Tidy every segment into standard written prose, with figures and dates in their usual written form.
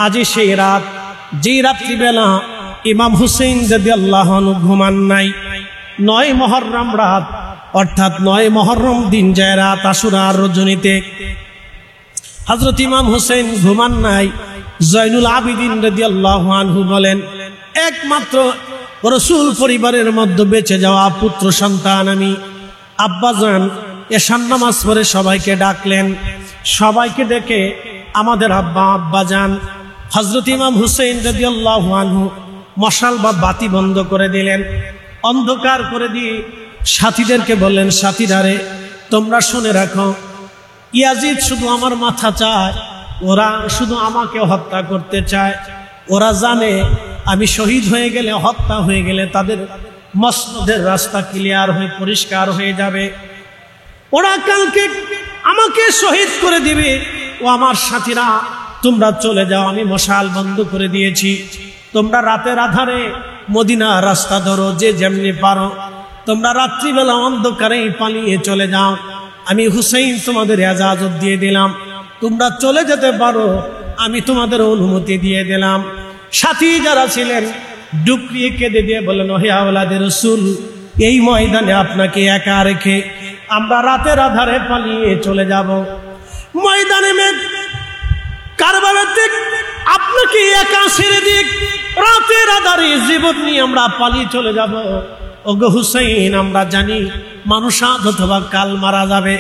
আজি সেই রাত, যে রাত্রিবেলা ইমাম হুসেইন রাদিয়াল্লাহু আনহু ঘুমান নাই। 9 মুহররম রাত, অর্থাৎ 9 মুহররম দিন যায় রাত আশুরার রজনীতে হযরত ইমাম হুসেইন ঘুমান নাই। জয়নুল আবিদিন রাদিয়াল্লাহু আনহু বলেন, একমাত্র রাসূল পরিবারের মধ্যে বেঁচে যাওয়া পুত্র সন্তান আমি। আব্বাজান এশার নামাজ পড়ে সবাইকে ডাকলেন। সবাইকে ডেকে আমাদের আব্বাজান হযরত ইমাম হুসেইন রাদিয়াল্লাহু আনহু মশাল বা বাতি বন্ধ করে দিলেন। অন্ধকার করে দিয়ে সাথীদেরকে বললেন, সাথীরা রে, তোমরা শুনে রাখো, ইয়াজিদ শুধু আমার মাথা চায়, ওরা শুধু আমাকে হত্যা করতে চায়। ওরা জানে আমি শহীদ হয়ে গেলে, হত্যা হয়ে গেলে তাদের মসনদের রাস্তা ক্লিয়ার হয়ে পরিষ্কার হয়ে যাবে। ওরা কালকে আমাকে শহীদ করে দিবে। ও আমার সাথীরা, তোমরা চলে যাও, আমি মশাল বন্ধ করে দিয়েছি। তোমরা রাতের আধারে মদিনা রাস্তা ধরো, যে যেমনি পারো। তোমরা রাত্রিবেলা অন্ধকারেই পালিয়ে চলে যাও। আমি হুসেইন তোমাদের ইজাজত দিয়ে দিলাম, তোমরা চলে যেতে পারো, আমি তোমাদের অনুমতি দিয়ে দিলাম। সাথী যারা ছিলেন ডুকরিয়ে কেঁদে দিয়ে বলেন, ওহে আওলাদের রাসূল, এই ময়দানে আপনাকে একা রেখে আমরা রাতের আধারে পালিয়ে চলে যাব। ময়দানে কারবালাতে আপনাকে একা ছেড়ে দিক, রাতের আধারে জীবন নিয়ে আমরা পালিয়ে চলে যাব। ওগো হুসেইন, আমরা জানি মানুষ আজ অথবা কাল মারা যাবে,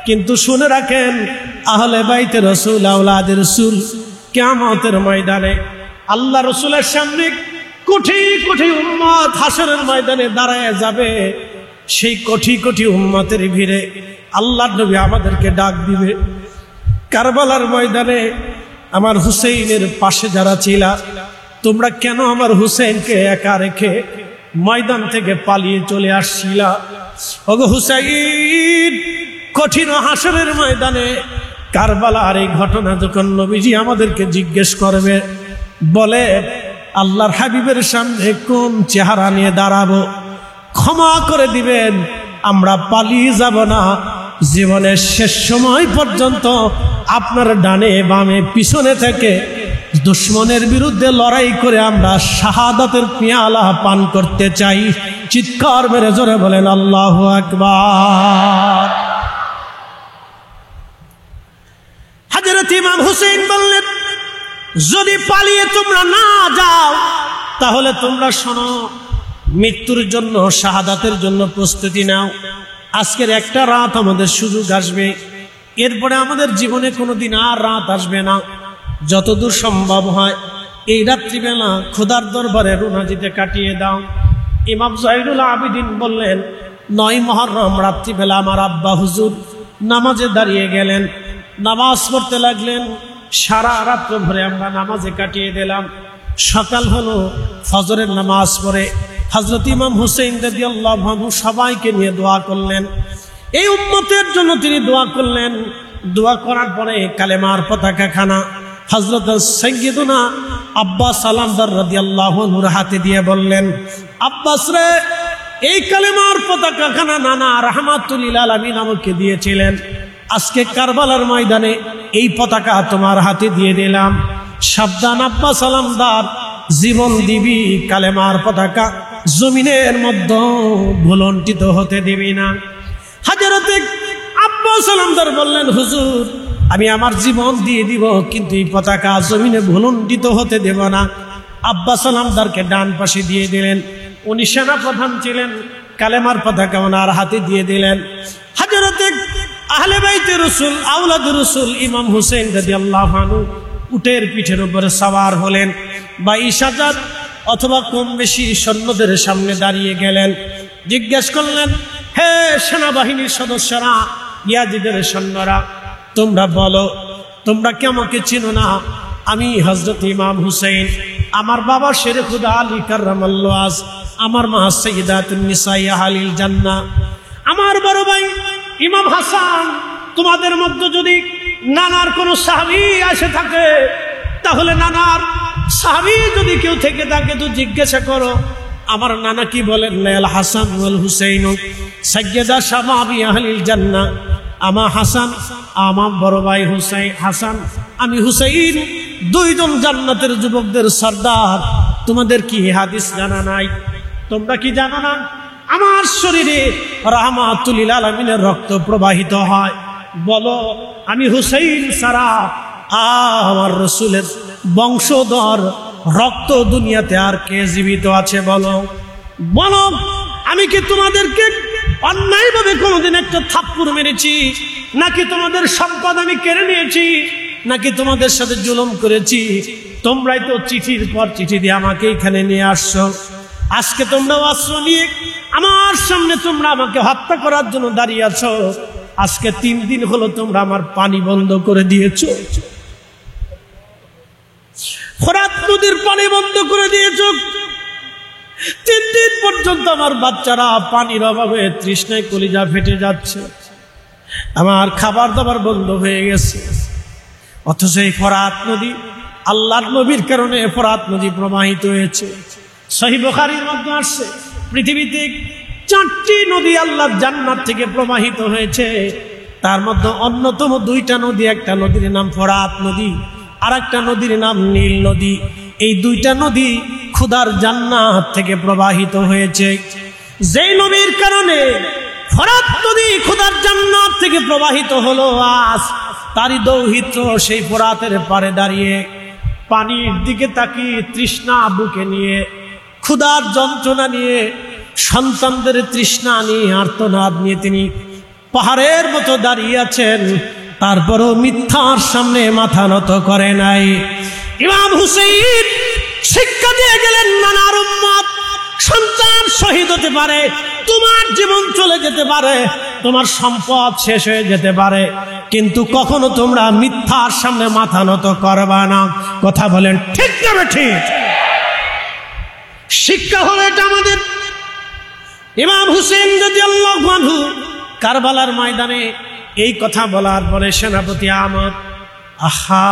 কিন্তু শুনে রাখেন, আহলে বাইতে রাসূল, আওলাদের রাসূল কিয়ামতের ময়দানে আল্লাহ রাসূলের সামনে কোটি কোটি উম্মত হাসরের ময়দানে দাঁড়ায় যাবে। সেই কোটি কোটি উম্মতের ভিড়ে আল্লাহর নবী আমাদেরকে ডাক দিবে, কারবালার ময়দানে আমার হুসেইনের পাশে যারা ছিলা, তোমরা কেন আমার হুসেইনকে একা রেখে ময়দান থেকে পালিয়ে চলে আসছিলা? ওগো হুসাইন, কঠিন হাসরের ময়দানে কারবালার এই ঘটনা যখন নবীজি আমাদেরকে জিজ্ঞেস করবে, বলে আল্লাহর হাবিবের সামনে কোন চেহারা নিয়ে দাঁড়াবো? ক্ষমা করে দিবেন, আমরা পালিয়ে যাব না। জীবনের শেষ সময় পর্যন্ত আপনার ডানে বামে পিছনে থেকে দুশ্মনের বিরুদ্ধে লড়াই করে আমরা শাহাদাতের পেয়ালা পান করতে চাই। চিৎকার মেরে জোরে বলেন আল্লাহু আকবার। হযরত ইমাম হুসেইন বললেন, যদি পালিয়ে তোমরা না যাও, তাহলে তোমরা শোনো, মৃত্যুর জন্য, শাহাদাতের জন্য প্রস্তুতি নাও। আজকের একটা রাত আমাদের সুযোগ আসবে, এরপরে আমাদের জীবনে কোনোদিন আর রাত আসবে না। যতদূর সম্ভব হয় এই রাত্রিবেলা খোদার দরবারে রুনাজিতে কাটিয়ে দাও। ইমাম জয়নুল আবিদিন বললেন, 9 মুহররম রাত্রিবেলা আমার আব্বা হুজুর নামাজে দাঁড়িয়ে গেলেন, নামাজ পড়তে লাগলেন। সারা রাত্র ভরে আমরা নামাজে কাটিয়ে দিলাম। সকাল হলো, ফজরের নামাজ পড়ে হযরত ইমাম হুসেইন রাদিয়াল্লাহু আনহু সবাইকে নিয়ে দোয়া করলেন। এই উম্মতের জন্য তিনি দোয়া করলেন। দোয়া করার পরে কালেমার পতাকা খানা হযরত সাইয়্যিদুনা আব্বাস সালামদার রাদিয়াল্লাহু আনহুর হাতে দিয়ে বললেন, আব্বাস রে, এই কালেমার পতাকা খানা নানা রাহমাতুল লিল আলামিন আমাকে দিয়েছিলেন। আজকে কারবালার ময়দানে এই পতাকা তোমার হাতে দিয়ে দিলাম। সাবধান আব্বাস সালামদার, জীবন দিবি, কালেমার পতাকা জমিনের মধ্যে ভুলন্টিত হতে দিবি না। হযরত আব্বাস সালামদার বললেন, হুজুর, আমি আমার জীবন দিয়ে দিব, কিন্তু এই পতাকা জমিনে ভুলন্টিত হতে দেব না। আব্বাস সালামদারকে ডান পাশে দিয়ে দিলেন। উনি সেনা প্রধান ছিলেন, কালেমার পতাকা ওনার হাতে দিয়ে দিলেন। হযরত আহলে বাইতে রাসূল, আওলাদুর রাসূল ইমাম হুসেইন রাদিয়াল্লাহু আনহু উটের পিঠের উপরে সওয়ার হলেন। 22,000 অথবা কম বেশি সৈন্যদের সামনে দাঁড়িয়ে গেলেন। জিজ্ঞেস করলেন, হে সেনাবাহিনীর সদস্যরা, ইয়াজিদের সৈন্যরা, তোমরা বলো, তোমরা কি আমাকে চিনো না? আমি হযরত ইমাম হুসেইন, আমার বাবা শেরে খুদা আলী কাররামাল্লাহু ওয়াজ, আমার মা সাইয়্যিদাতুন নিসাই আহলিল জান্নাহ, আমার বড় ভাই ইমাম হাসান। তোমাদের মধ্যে যদি নানার কোনো সাহাবী আসে থাকে, তাহলে নানার সাহাবী যদি কেউ থেকে থাকে তো জিজ্ঞাসা করো, আমার নানা কি বলেন? আল হাসান ওয়াল হুসাইন সাইয়্যিদা শাবাবি আহলিল জান্নাহ। আমার হাসান, আমার বড় ভাই হুসাইন, হাসান, আমি হুসাইন দুইজন জান্নাতের যুবকদের সর্দার, তোমাদের কি হাদিস জানা নাই? তোমরা কি জানো না আমার শরীরে রাহমাতুল লিল আলামিনের রক্ত প্রবাহিত হয়? বলো, আমি হুসাইন ছাড়া আমার রাসূলের বংশধর রক্ত দুনিয়াতে আর কে জীবিত আছে? বলো বলো, আমি কি তোমাদেরকে অন্যায়ভাবে কোনোদিন একটা থাপ্পড় মেরেছি? নাকি তোমাদের সম্পদ আমি কেড়ে নিয়েছি? নাকি তোমাদের সাথে জুলুম করেছি? তোমরাই তো চিঠির পর চিঠি দিয়ে আমাকে এখানে নিয়ে আসছো। আজকে তোমরা অস্ত্র নিয়ে আমার সামনে তোমরা আমাকে হত্যা করার জন্য দাঁড়িয়ে আছো। আজকে 3 দিন হলো তোমরা আমার পানি বন্ধ করে দিয়েছো, ফোরাত নদীর পানি বন্ধ করে দিয়েছো। 3 দিন পর্যন্ত আমার বাচ্চারা পানির অভাবে তৃষ্ণায় কলিজা ফেটে যাচ্ছে, আমার খাবার দাবার বন্ধ হয়ে গেছে। অথচ এই ফোরাত নদী, আল্লাহর নবীর কারণে ফোরাত নদী প্রবাহিত হয়েছে। সহিহ বুখারীর মধ্যে আসছে, পৃথিবীতে 4টি নদী আল্লাহর জান্নাত থেকে প্রবাহিত হয়েছে। তার মধ্যে অন্যতম 2টা নদী, একটা নদীর নাম ফোরাত নদী, আর একটা নদীর নাম নীল নদী। এই 2টা নদী খোদার জান্নাত থেকে প্রবাহিত হয়েছে। যেই নবীর কারণে ফোরাত নদী খোদার জান্নাত থেকে প্রবাহিত হলো, আজ তারই দৌহিত্র সেই ফোরাতের পারে দাঁড়িয়ে পানির দিকে তাকিয়ে তৃষ্ণা বুকে নিয়ে, ক্ষুধার যন্ত্রণা নিয়ে, সন্তানদের তৃষ্ণা নিয়ে, আর্তনাদ নিয়ে তিনি পাহাড়ের মতো দাঁড়িয়ে আছেন। তারপরও মিথ্যার সামনে মাথা নত করে নাই। ইমাম হুসাইন শিক্ষা দিয়ে গেলেন, নানার উম্মত, সন্তান শহীদ হতে পারে, তোমার জীবন চলে যেতে পারে, তোমার সম্পদ শেষ হয়ে যেতে পারে, কিন্তু কখনো তোমরা মিথ্যার সামনে মাথা নত করবা না। কথা বলেন ঠিক না ঠিক? শিক্ষা হলো এটা আমাদের। ইমাম হুসেন রাদিয়াল্লাহু আনহু কারবালার ময়দানে এই কথা বলার পরে সেনাপতি আমর, আহা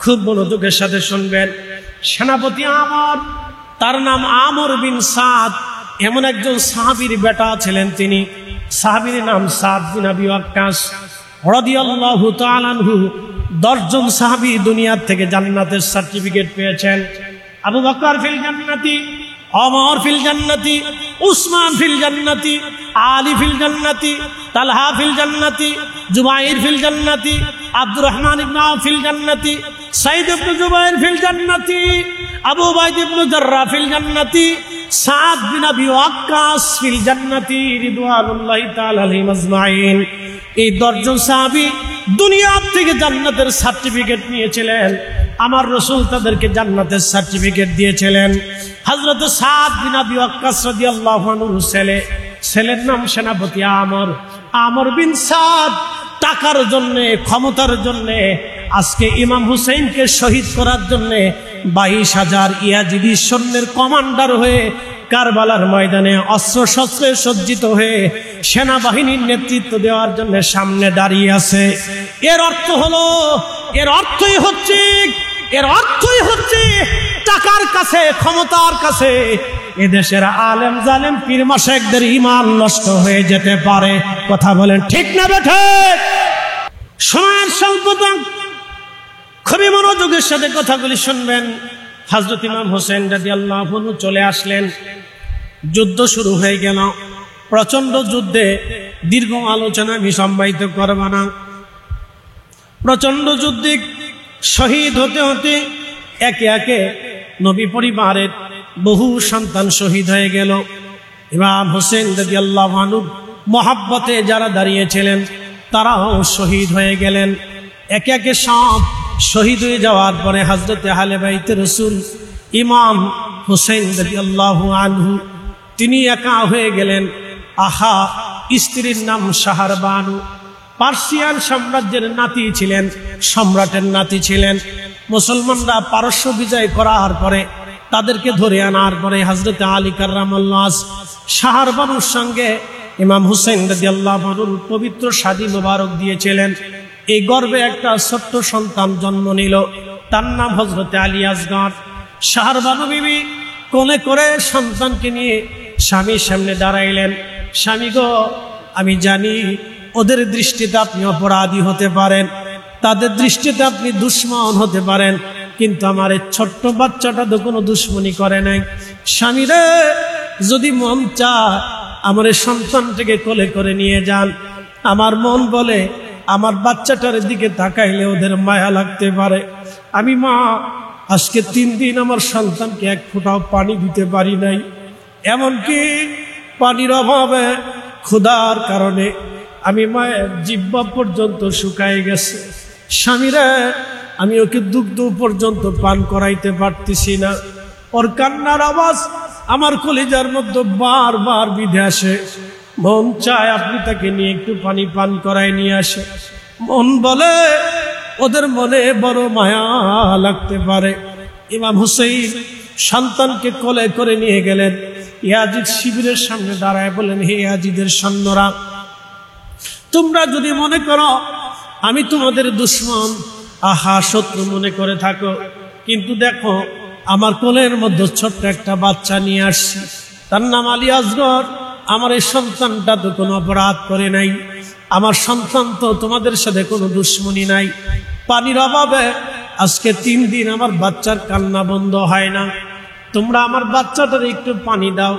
খুব মনোযোগের সাথে শুনবেন, সেনাপতি আমর, তার নাম আমর বিন সাদ, এমন একজন সাহাবীর বেটা ছিলেন তিনি। সাহাবীর নাম সাদ বিন আবি ওয়াক্কাস রাদিয়াল্লাহু তাআলা আনহু। 10 জন সাহাবী দুনিয়ার থেকে জান্নাতের সার্টিফিকেট পেয়েছেন। আবু বকর ফিল জান্নাতি, ওমর ফিল জান্নাতি, উসমান ফিল জান্নাতি, আলী ফিল জান্নাতি, তালহা ফিল জান্নাতি, জুবাইর ফিল জান্নাতি, আব্দুর রহমান ইবনে আওফ ফিল জান্নাতি, সাইদ ইবনে জুবাইর ফিল জান্নাতি, আবু উবাইদ ইবনে জাররাহ ফিল জান্নাতি, সাদ বিন আবি ওয়াক্কাস ফিল জান্নাতি রিদওয়ানুল্লাহি তাআলা আলাইহিম আজমাইন। এই 10 জন সাহাবী দুনিয়া থেকে জান্নাতের সার্টিফিকেট নিয়েছিলেন। আমার রাসূল তাদেরকে জান্নাতের সার্টিফিকেট দিয়েছিলেন। হযরত সাদ বিন আবি ওয়াক্কাস রাদিয়াল্লাহু আনহু ছেলের নাম সেনাপতি আমর। আমর বিন সাদ টাকার জন্য, ক্ষমতার জন্য আজকে ইমাম হুসাইনকে শহীদ করার জন্য 22,000 ইয়াজিদি সৈন্যের কমান্ডার হয়ে কারবালার ময়দানে অস্ত্র শস্ত্রে সজ্জিত হয়ে সেনাবাহিনীর নেতৃত্ব দেওয়ার জন্য সামনে দাঁড়িয়ে আছে। এর অর্থই হচ্ছে টাকার কাছে, ক্ষমতার কাছে এদেশের আলেম জালেম পীর মাশায়েখদের ঈমান নষ্ট হয়ে যেতে পারে। কথা বলেন ঠিক না বেঠে? সময়ের স্বল্পতা, খুবই মনোযোগের সাথে কথাগুলি শুনবেন। হযরত ইমাম হোসেন রাদিয়াল্লাহু আনহু চলে আসলেন। যুদ্ধ শুরু হয়ে গেল। প্রচন্ড যুদ্ধে, দীর্ঘ আলোচনা আমি সম্পাদিত করব না। প্রচন্ড যুদ্ধে শহীদ হতে হতে একে একে নবী পরিবারের বহু সন্তান শহীদ হয়ে গেল। ইমাম হোসেন রাদিয়াল্লাহু আনহু মহব্বতে যারা দাঁড়িয়েছিলেন তারাও শহীদ হয়ে গেলেন। একে একে সব শহীদ হয়ে যাওয়ার পরে হযরতে আহলে বাইতে রাসূল ইমাম হোসেন রাদিয়াল্লাহু আনহু তিনি একা হয়ে গেলেন। আহা, স্ত্রীর নাম শাহরবানু, পার্সিয়ান সাম্রাজ্যের নাতি ছিলেন, সম্রাটের নাতি ছিলেন। মুসলমানরা পারস্য বিজয় করার পরে তাদেরকে ধরে আনার পরে হযরত আলী কাররামাল্লাহু শাহরবানুর সঙ্গে ইমাম হুসাইন রাদিয়াল্লাহু আনহুর পবিত্র শাদী মোবারক দিয়েছিলেন। এই গর্ভে একটা ছোট্ট সন্তান জন্ম নিল, তার নাম হযরত আলী আসগর। শাহরবানু বিবি কোলে করে সন্তানকে নিয়ে স্বামীর সামনে দাঁড়াইলেন। স্বামী গো, আমি জানি ওদের দৃষ্টিতে আপনি অপরাধী হতে পারেন, তাদের দৃষ্টিতে আপনি দুশমন হতে পারেন, কিন্তু আমার এই ছোট্ট বাচ্চাটা তো কোনো দুশ্মনী করে নাই। স্বামীরে, যদি মন চায় আমার এই সন্তানটাকে কোলে করে নিয়ে যান। আমার মন বলে আমার বাচ্চাটার দিকে তাকাইলে ওদের মায়া লাগতে পারে। আমি মা আজকে 3 দিন আমার সন্তানকে এক ফোঁটাও পানি দিতে পারি নাই, এমনকি পানির অভাবে ক্ষুধার কারণে আমি মায়ের জিহ্বা পর্যন্ত শুকায় গেছে। স্বামীরে, আমি ওকে দুগ্ধ পর্যন্ত পান করাইতে পারতেছি না। ওর কান্নার আওয়াজ আমার কলিজার মধ্যে বারবার বিধে আসে। মন চায় আপনি তাকে নিয়ে একটু পানি পান করায় নিয়ে আসে। মন বলে ওদের মনে বড় মায়া লাগতে পারে। ইমাম হুসাইন সন্তানকে কোলে করে নিয়ে গেলেন। ইয়াজিদ শিবিরের সামনে দাঁড়ায় বলেন, হে ইয়াজিদের সৈন্যরা, তোমরা যদি মনে করো আমি তোমাদের দুশ্মন, আহা শত্রু মনে করে থাকো, কিন্তু দেখো আমার কোলের মধ্যে ছোট্ট একটা বাচ্চা নিয়ে আসছি, তার নাম আলী আসগর। আমার এই সন্তানটা তো কোনো অপরাধ করে নাই, আমার সন্তান তো তোমাদের সাথে কোনো দুশ্মনী নাই। পানির অভাবে আজকে 3 দিন আমার বাচ্চার কান্না বন্ধ হয় না। তোমরা আমার বাচ্চাটার একটু পানি দাও,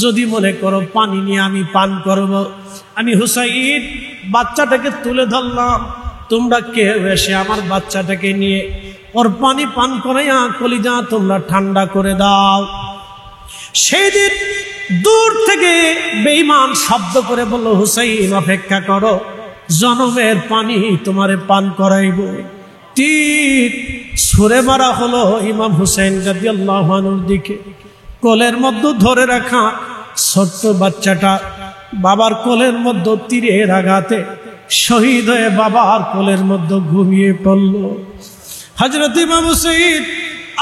যদি মনে করো পানি নিয়ে আমি পান করব। আমি হুসাইন বাচ্চাটাকে তুলে ধরলাম, তোমরা কেউ এসে আমার বাচ্চাটাকে নিয়ে ওর পানি পান করাইয়া কলিজা তোমরা ঠান্ডা করে দাও। সেই দিন দূর থেকে বেঈমান শব্দ করে বলল, হুসাইন অপেক্ষা করো, জনমের পানি তোমারে পান করাইব। তীর ছুঁড়ে মারা হলো ইমাম হুসাইন রাদিয়াল্লাহু আনহুর দিকে। কোলের মধ্যে ধরে রাখা ছোট্ট বাচ্চাটা বাবার কোলের মধ্যে তীরের আঘাতে শহীদ হয়ে বাবার কোলের মধ্যে ঘুমিয়ে পড়ল। হযরত ইমাম হুসাইন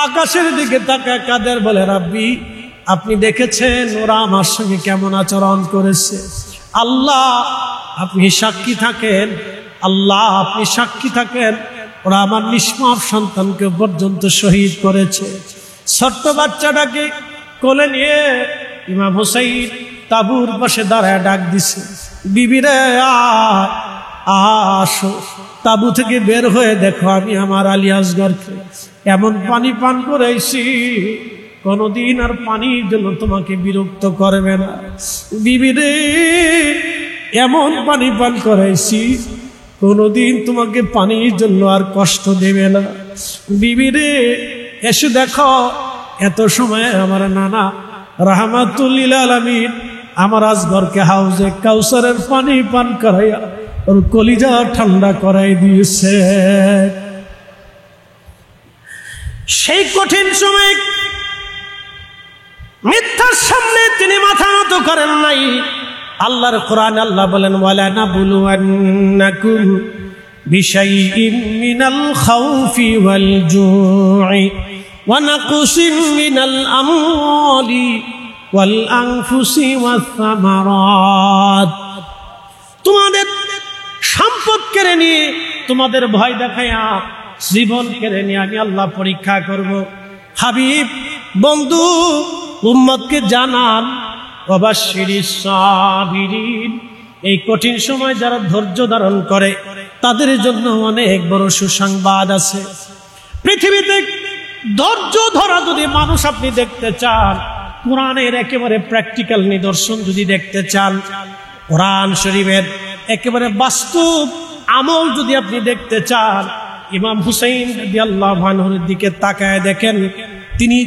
আকাশের দিকে তাকায় কাদের বলে, রাব্বি আপনি দেখেছেন ওরা আমার সঙ্গে কেমন আচরণ করেছে? আল্লাহ আপনি সাক্ষী থাকেন, আল্লাহ আপনি সাক্ষী থাকেন, ওরা আমার নিষ্পাপ সন্তানকে পর্যন্ত শহীদ করেছে। ছোট্ট বাচ্চাটাকে কোলে নিয়ে ইমাম হুসাইন তাবুর পাশে দাঁড়ায় ডাক দিছে, বিবিরে আসো, তাবু থেকে বের হয়ে দেখো আমি আমার আলী আসগরকে এমন পানি পান করাইছি, কোনদিন আর পানির জন্য তোমাকে বিরক্ত করবে না। বিবিরে এমন পানি পান করাইছি, কোনদিন তোমাকে পানির জন্য আর কষ্ট দেবে না। বিবিরে এসে দেখো, এত সময় আমার নানা রাহমাতুল লিল আলামিন আমার আসগরকে হাউজে কাউসারের পানি পান করাইয়া ওর কলিজা ঠান্ডা করাই দিয়েছে। সেই কঠিন সময় মিথ্যার সামনে তিনি মাথা নত করেন নাই। আল্লাহর কোরআন আল্লাহ বলেন, ওয়ালা নাবলুওয়ান্নাকুম বিশাইইম মিনাল খাউফি ওয়াল জুই ওয়া নাকসিম মিনাল আমওয়ালি ওয়াল আনফুসি ওয়াস সামারাত। তোমাদের সম্পদ কেড়ে নিয়ে, তোমাদের ভয় দেখাইয়া জীবন কেড়ে নিয়ে আমি আল্লাহ পরীক্ষা করব। হাবিব বন্ধু উম্মতকে জানান, ওয়াবাশশিরিস সাবিরিন, এই কঠিন সময় যারা ধৈর্য ধারণ করে তাদের জন্য অনেক বড় সুসংবাদ আছে। পৃথিবীতে ধৈর্য ধরা যদি মানুষ আপনি দেখতে চান, কোরআনের একেবারে প্র্যাকটিক্যাল নিদর্শন যদি দেখতে চান, কোরআন শরীফের একেবারে বাস্তব আমল যদি আপনি দেখতে চান, ইমাম হুসাইন রাদিয়াল্লাহু আনহুর দিকে তাকায় দেখেন, তিনি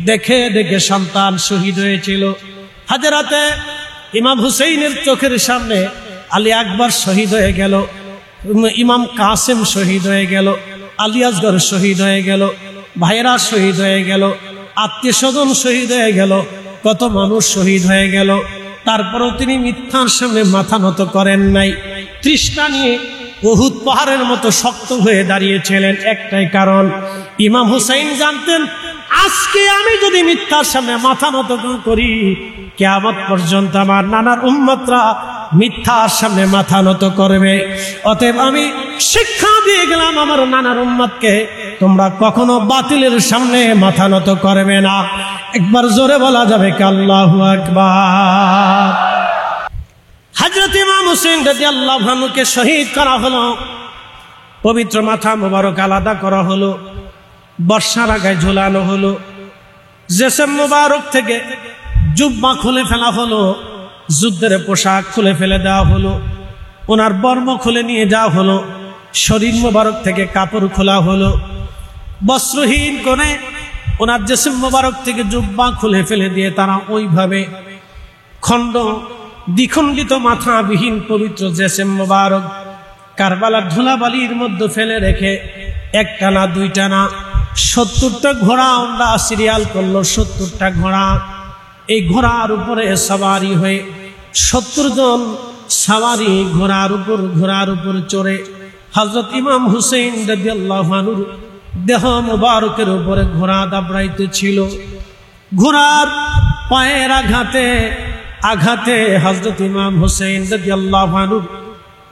দেখে দেখে সন্তান শহীদ হয়েছিল। হাজরাতে ইমাম হুসাইনের চোখের সামনে আলী আকবর শহীদ হয়ে গেল, ইমাম কাসেম শহীদ হয়ে গেল, আলী আসগর শহীদ হয়ে গেল, ভাইরা শহীদ হয়ে গেল, আত্মীয় স্বজন শহীদ হয়ে গেল, কত মানুষ শহীদ হয়ে গেল। তারপরও তিনি মিথ্যার সামনে মাথা নত করেন নাই। তৃষ্ণা নিয়ে উহুদ পাহাড়ের মতো শক্ত হয়ে দাঁড়িয়েছিলেন। একটাই কারণ, ইমাম হুসাইন জানতেন আজকে আমি যদি মিথ্যার সামনে মাথা নত করি, কিয়ামত পর্যন্ত আমার নানার উম্মতরা মিথ্যার সামনে মাথা নত করবে। অতএব আমি শিক্ষা দিয়ে গেলাম আমার নানার উম্মতকে, তোমরা কখনো বাতিলের সামনে মাথা নত করবে না। একবার জোরে বলা যাবে কি আল্লাহু আকবার। হযরত ইমাম হুসাইন রাদিয়াল্লাহু আনহুকে শহীদ করা হলো, পবিত্র মাথা মোবারক আলাদা করা হলো। বর্ষার আগায় ঝোলানো হলো। জেসেম মোবারক থেকে জুব্বা খুলে ফেলা হলো, যুদ্ধের পোশাক খুলে ফেলে দেওয়া হলো, ওনার বর্ম খুলে নিয়ে যাওয়া হলো, শরীর মোবারক থেকে কাপড় খোলা হলো, বস্ত্রহীন করে ওনার জেসেম মোবারক থেকে জুব্বা খুলে ফেলে দিয়ে তারা ওইভাবে দ্বিখণ্ডিত মাথাবিহীন পবিত্র জেসেম মোবারক কারবালার ধুলাবালির মধ্যে ফেলে রেখে একটা না দুইটা না 70টা ঘোড়া ওরা সিরিয়াল করলো। 70টা ঘোড়া, এই ঘোড়ার উপরে সওয়ারি হয়ে 70 জন সওয়ারি ঘোড়ার উপর চড়ে হযরত ইমাম হুসেইন রাদিয়াল্লাহু আনহুর দেহ মোবারকের উপরে ঘোড়া দাবড়াইতেছিল। ঘোড়ার পায়ের আঘাতে হযরত ইমাম হুসেইন রাদিয়াল্লাহু আনহুর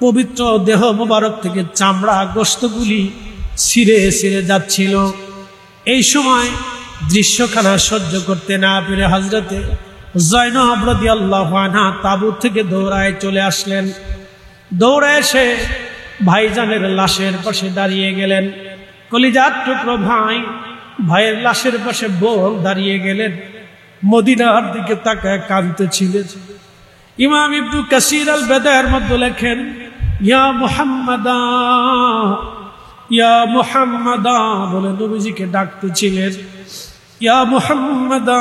পবিত্র দেহ মোবারক থেকে চামড়া গোশতগুলি ছিঁড়ে যাচ্ছিল। এই সময় দৃশ্যখানা সহ্য করতে না পেরে হযরতে জয়নব রাদিয়াল্লাহু আনহা তাঁবুত থেকে দৌড়ায় চলে আসলেন। দৌড়ে এসে ভাইজানের লাশের পাশে দাঁড়িয়ে গেলেন। কলিজার টুকরো ভাইয়ের লাশের পাশে বোন দাঁড়িয়ে গেলেন, মদিনার দিকে তাকায় কাঁদতেছিলেন। ইমাম ইবনে কাসির আল বাদায়ের মধ্যে লেখেন, ইয়া মুহাম্মাদা বলে নবীজিকে ডাকতেছিলেন, ইয়া মুহাম্মাদা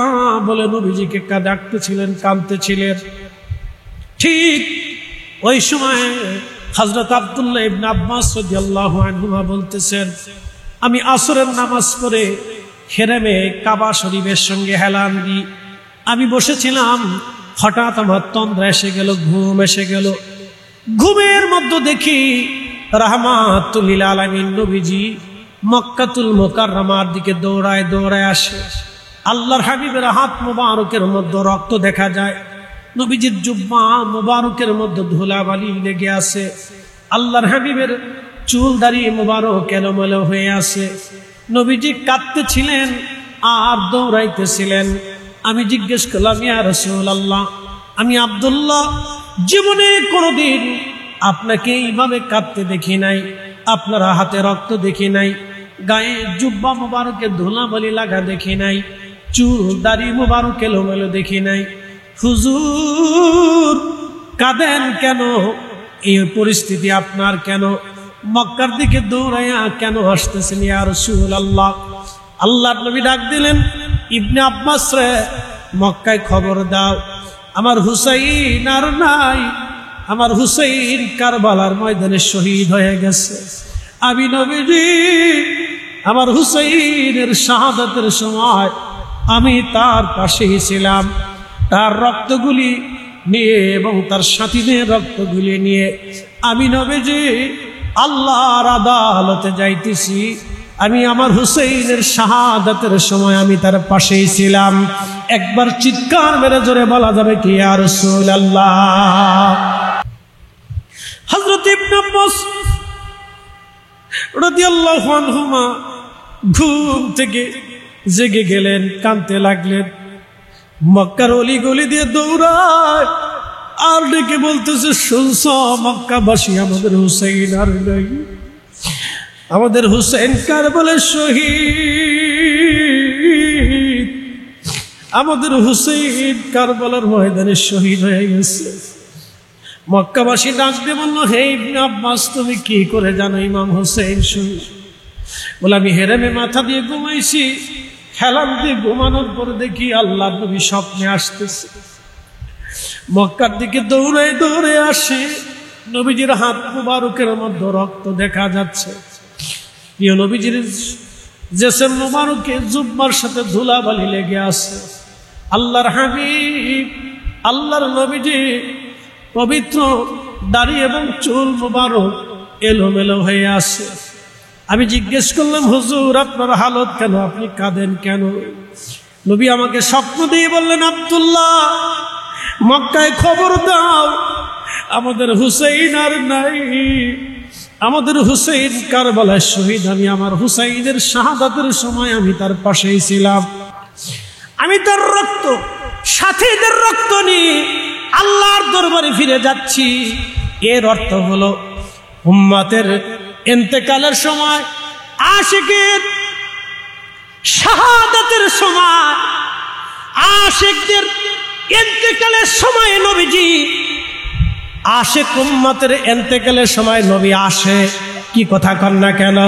বলে নবীজিকে ডাকতেছিলেন, কাঁদতেছিলেন। ঠিক ওই সময় হযরত আব্দুল্লাহ ইবনে আব্বাস রাদিয়াল্লাহু আনহুমা বলতেছেন, আমি আসরের নামাজ পড়ে হেরেমে কাবা শরীফের সঙ্গে হেলান দি আমি বসেছিলাম, হঠাৎ আমার তন্দ্রা এসে গেল, ঘুম এসে গেল। ঘুমের মধ্যে দেখি রাহমাতুল লিল আলামিন নবীজি মক্কাতুল মুকাররমার দিকে দৌড়ায় আসে। আল্লাহর হাবিবের হাত মুবারকের মধ্যে রক্ত দেখা যায়, নবীজির জুব্বা মুবারকের মধ্যে ধুলাবালি লেগে আছে, আল্লাহর হাবিবের চুল দাড়ি মুবারক এলোমেলো হয়ে আছে। নবীজি কাঁদতেছিলেন আর দৌড়াইতেছিলেন। আমি জিজ্ঞেস করলাম, ইয়া রাসূলুল্লাহ, আমি আব্দুল্লাহ জীবনে কোনোদিন আপনাকে এইভাবে কাঁদতে দেখি নাই, আপনার হাতে রক্ত দেখি নাই, গায়ে জুব্বা মুবারকে ধুলাবালি লাগা দেখি নাই, চুল দাড়ি মুবারক এলোমেলো দেখি নাই, হুজুর কাঁদেন কেন? এই পরিস্থিতি আপনার কেন? মক্কার দিকে দৌড়াইয়া কেন আসতেছেন ইয়া রাসূলুল্লাহ? আল্লাহর নবী ডাক দিলেন, ইবনে আব্বাস রে, মক্কায় খবর দাও, আমার হুসাইন আর নাই, আমার হুসাইন কারবালার ময়দানে শহীদ হয়ে গেছে। আমি নবীজি আমার হুসাইনের শাহাদাতের সময় আমি তার পাশেই ছিলাম, তার রক্তগুলি নিয়ে এবং তার সাথীদের রক্তগুলি নিয়ে আমি নবীজি আল্লাহর আদালতে যাইতেছি। আমি আমার হুসাইনের শাহাদাতের সময় আমি তার পাশেই ছিলাম। একবার চিৎকার মেরে জোরে বলা যাবে কি ইয়া রাসূলুল্লাহ? হযরত ইবনে আব্বাস রাদিয়াল্লাহু আনহুমা ঘুম থেকে জেগে গেলেন, কাঁদতে লাগলেন। মক্কার অলি গলি দিয়ে দৌড়ায় আর ডেকে বলতেছে, শুনছ মক্কাবাসী, আমাদের হুসাইন আর নাই, আমাদের হুসাইন কারবালার শহীদ, আমাদের হুসাইন কারবালার ময়দানে শহীদ হয়ে গেছে। মক্কাবাসী ডাক দিয়ে বলল, হে ইবনে আব্বাস, তুমি কি করে জানো ইমাম হুসাইন শহীদ? বলে, আমি হেরেমে মাথা দিয়ে ঘুমাইছি, হেলান দিয়ে ঘুমানোর পরে দেখি আল্লাহর নবী স্বপ্নে আসতেছে। মক্কার দিকে দৌড়ে আসে, নবীজির হাত মুবারকের মধ্যে রক্ত দেখা যাচ্ছে। প্রিয় নবীজির জেসেম মুবারকে জুব্বার সাথে ধুলাবালি লেগে আছে। আল্লাহর হাবিব, আল্লাহর নবীজি পবিত্র দাড়ি এবং চুল মুবারক এলোমেলো হয়ে আছে। আমি জিজ্ঞেস করলাম, হুজুর আপনার হালত কেন, আপনি কাঁদেন কেন? নবী আমাকে স্বপ্ন দিয়ে বললেন, আব্দুল্লাহ মক্কায় খবর দাও, আমাদের হুসাইন আর নাই, আমাদের হুসাইন কারবালার শহীদ। আমি আমার হুসাইনের শাহাদাতের সময় আমি তার পাশেই ছিলাম। আমি তার রক্ত, সাথীদের রক্ত নিয়ে আল্লাহর দরবারে ফিরে যাচ্ছি। এর অর্থ হলো উম্মতের ইন্তেকালের সময় আশিকের শাহাদাতের সময়, আশিকদের ইন্তেকালের সময় নবীজি, আশিক উম্মতের ইন্তেকালের সময় নবী আসে। কি কথা কন না কেন?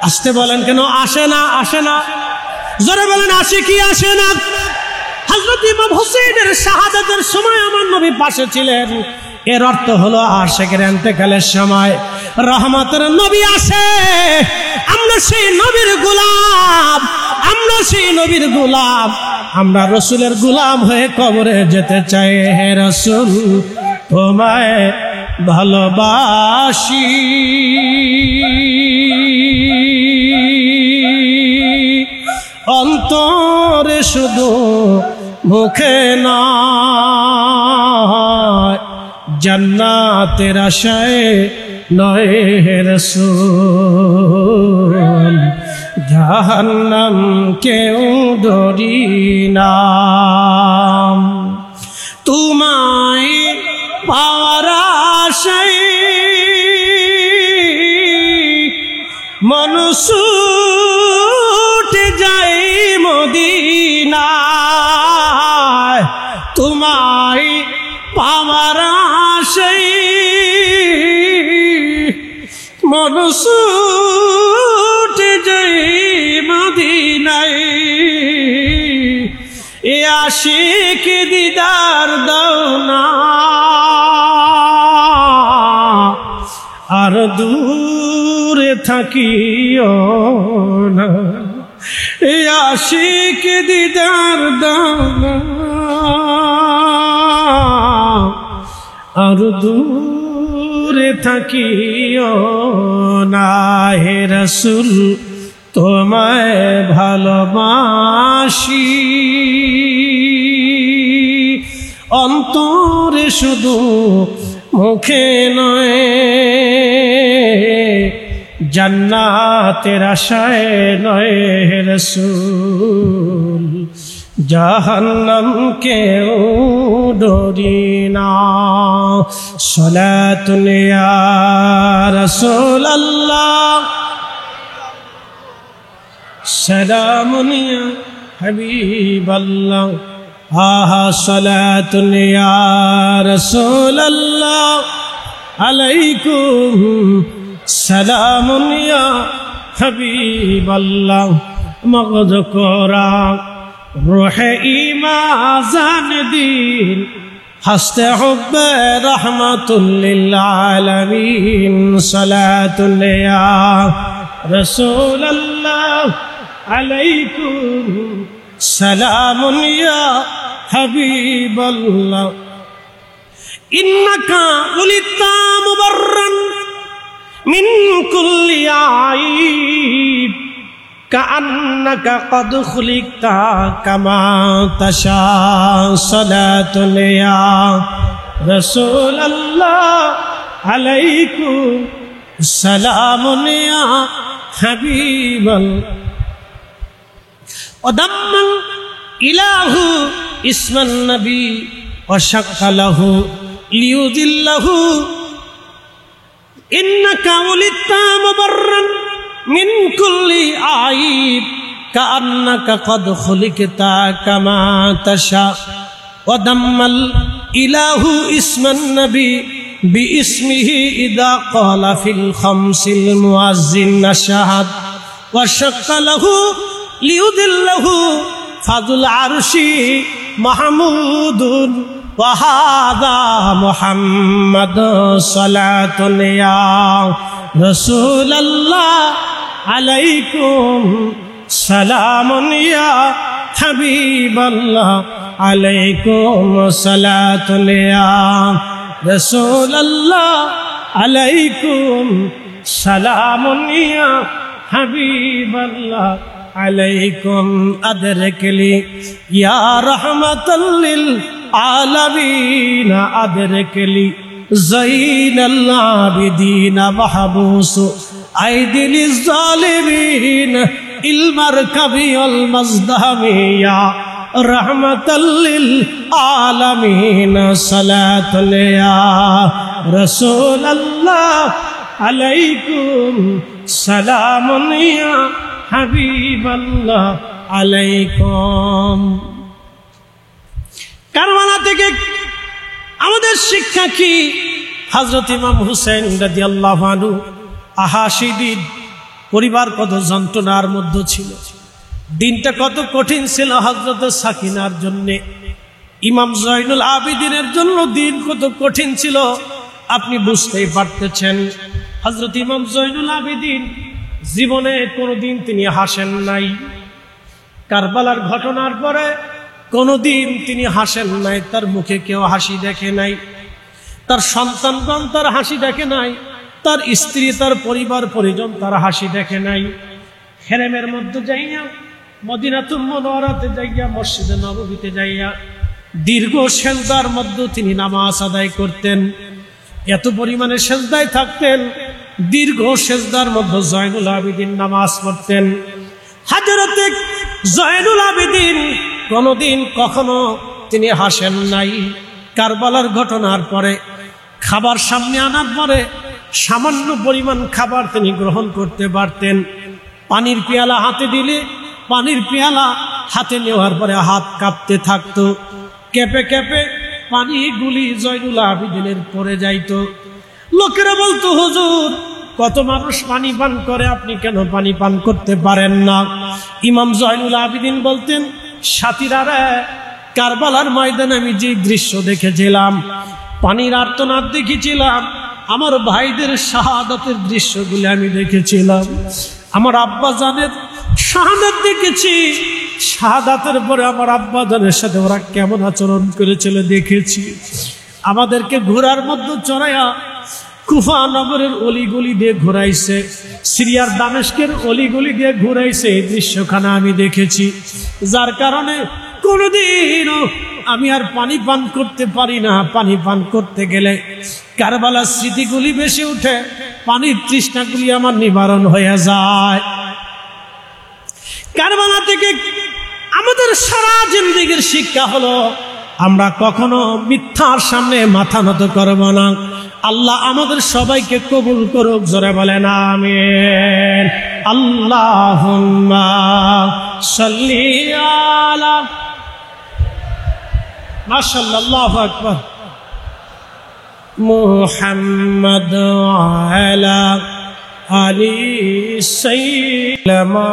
আসতে বলেন কেন? আসে না, আসে না, জোরে বলেন আসে কি আসে না? হযরত ইমাম হুসাইনের শাহাদাতের সময় আমার নবী পাশে ছিলেন। এর অর্থ হলো আশিকের ইন্তেকালের সময় রহমতের নবী আসে। আমরা সেই নবীর গোলাম, আমরা সেই নবীর গোলাম, আমরা রাসূলের গোলাম হয়ে কবরে যেতে চাই। হে রাসূল তোমায় ভালোবাসি, অন্তরে শুধু মুখে নয়, জান্নাতের আশায় নয় হে রাসূল, জাহান্নাম কেউ ডরি না। তোমায় পাওয়ার আশায় মন ছুটে যায় মদিনায়, তোমায় পাওয়ার আশায় মন ছুটে যায় মদিনায়। এ আশিক দিদার দাও না, আর দূরে থাকিও না। এ আশিক দিদার দাও না, আর দূরে থাকিও না। হে রাসূল তোমায় ভালোবাসি, অন্তরে শুধু মুখে নয়, জান্নাতের আশায় নয় হে রাসূল, জাহান্নাম কেউ ডরি না। সালাতুন ইয়া রাসূলাল্লাহ, সালামুন ইয়া হাবিবাল্লাহ, আহা সালাতুন ইয়া রাসূলাল্লাহ, আলাইকুম সালামুন ইয়া হাবিবাল্লাহ। মগজ কোরা রূহে ইমাজান দিন, হাসতে হুব্বে রাহমাতুল লিল আলামিন। সালাতুন ইয়া রাসূলাল্লাহ, আলাইকুম সালামুন ইয়া হাবিবাল্লাহ। ইন্নাকা উলিতা মুবাররান মিন কুল্লি আইব, কাআন্নাকা কদ খুলিকতা কামা তাশা। সালাতুন ইয়া রাসূলাল্লাহ, আলাইকুম সালামুন ইয়া হাবিবাল্লাহ। ওদাম্মাল ইলাহু ইসমান নবী ওয়াশাক্কালাহু লিয়ুযিল্লাহু, ইন্নাকা উলিতা মুবাররান মিন কুল্লি আইব, কাআন্নাকা কদ খুলিকতা কামা তাশা। ওদাম্মাল ইলাহু ইসমান নবী বিইসমিহি ইযা ক্বালা ফিল খামসিল মুয়াজ্জিন আশহাদ, ওয়াশাক্কালাহু লিয়ুযিল্লাহু ফাযুল আরশি মাহমুদুন ওয়া হাযা মুহাম্মাদ। সালাতুন ইয়া রাসূলাল্লাহ, আলাইকুম সালামুন ইয়া হাবিবাল্লাহ, আলাইকুম সালাতুন ইয়া রাসূলাল্লাহ, আলাইকুম সালামুন ইয়া হাবিবাল্লাহ, আলাইকুম আদরকলি ইয়া রাহমাতাল লিল আলামিন। আদরকলি যাইনাল আবিদিন মাহবুস আইদিল জালিমিন, ইলমার কাবিল মাজদামিয়া রহমাতাল লিল আলামিন। সালাতুন ইয়া রাসূলাল্লাহ, আলাইকুম সালামুন ইয়া হাবিবাল্লাহ আলাইকুম। কারবালা থেকে আমাদের শিক্ষা কি? হযরত ইমাম হুসাইন রাদিয়াল্লাহু আনহু আহাসি দিন, পরিবার কত যন্ত্রণার মধ্যে ছিল, দিনটা কত কঠিন ছিল হযরত সাকিনার জন্য, ইমাম জয়নুল আবেদিনের জন্য দিন কত কঠিন ছিল আপনি বুঝতেই পারতেছেন। হযরত ইমাম জয়নুল আবেদিন জীবনে কোনোদিন তিনি হাসেন নাই। কারবালার ঘটনার পরে কোনোদিন তিনি হাসেন নাই, তার মুখে কেউ হাসি দেখে নাই, তার সন্তানগণ তার হাসি দেখে নাই, তার স্ত্রী তার পরিবার পরিজন তার হাসি দেখে নাই। হেরেমের মধ্যে যাইয়া, মদিনাতুল মুনাওয়ারাতে যাইয়া, মসজিদে নববীতে যাইয়া দীর্ঘ সেজদার মধ্যে তিনি নামাজ আদায় করতেন। এত পরিমাণে সেজদায় থাকতেন, দীর্ঘ সেজদার মধ্যে জয়নুল আবেদিন নামাজ পড়তেন। হযরত জয়নুল আবেদিন কোনদিন কখনো তিনি হাসেন নাই। কারবালার ঘটনার পরে খাবার সামনে আনার পরে সামান্য পরিমাণ খাবার তিনি গ্রহণ করতে পারতেন। পানির পেয়ালা হাতে দিলে পানির পেয়ালা হাতে নেওয়ার পরে হাত কাঁপতে থাকতো, কেঁপে কেঁপে পানিগুলি জয়নুল আবেদিনের পড়ে যাইত। লোকেরা বলতো, হুজুর কত মানুষ পানি পান করে, আপনি কেন পানি পান করতে পারেন না? ইমাম জয়নুল আবেদিন বলতেন, সাথীরা রে, কারবালার ময়দানে আমি যে দৃশ্য দেখেছিলাম, পানির আর্তনাদ দেখেছিলাম, আমার ভাইদের শাহাদাতের দৃশ্যগুলি আমি দেখেছিলাম, আমার আব্বা জানের শাহাদাত দেখেছি, শাহাদাতের পরে আমার আব্বা জানের সাথে ওরা কেমন আচরণ করেছিল দেখেছি। আমাদেরকে ঘোড়ার মধ্যে চড়াইয়া কুফা নগরের অলিগলি দিয়ে ঘুরাইছে, সিরিয়ার দামেস্কের অলিগলি দিয়ে ঘুরাইছে, এই দৃশ্যখানা আমি দেখেছি। যার কারণে কোনোদিনও আমি আর পানি পান করতে পারি না। পানি পান করতে গেলে কারবালার স্মৃতিগুলি বেশি উঠে, পানির তৃষ্ণাগুলি আমার নিবারণ হয়ে যায়। কারবালা থেকে আমাদের সারা জিন্দেগির শিক্ষা হলো, আমরা কখনো মিথ্যার সামনে মাথা নত করব না। আল্লাহ আমাদের সবাইকে কবুল করুক, জোরে বলেন আমিন। আল্লাহুম্মা সাল্লি আলা, মাশাআল্লাহ, আল্লাহু আকবার, মুহাম্মদ আলা আলি সাইয়্যিদিনা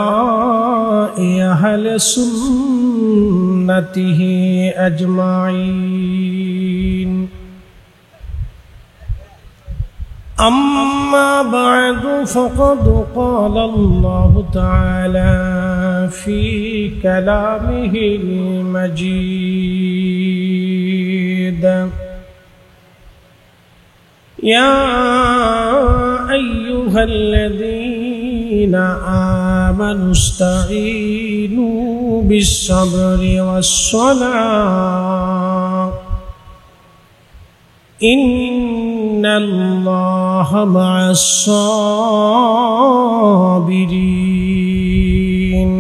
আহলে সুন্নতিহি আজমাইন। أما بعد فقد قال الله تعالى في كلامه المجيد: يا أيها الذين آمنوا استعينوا بالصبر والصلاة إن الله مع الصابرين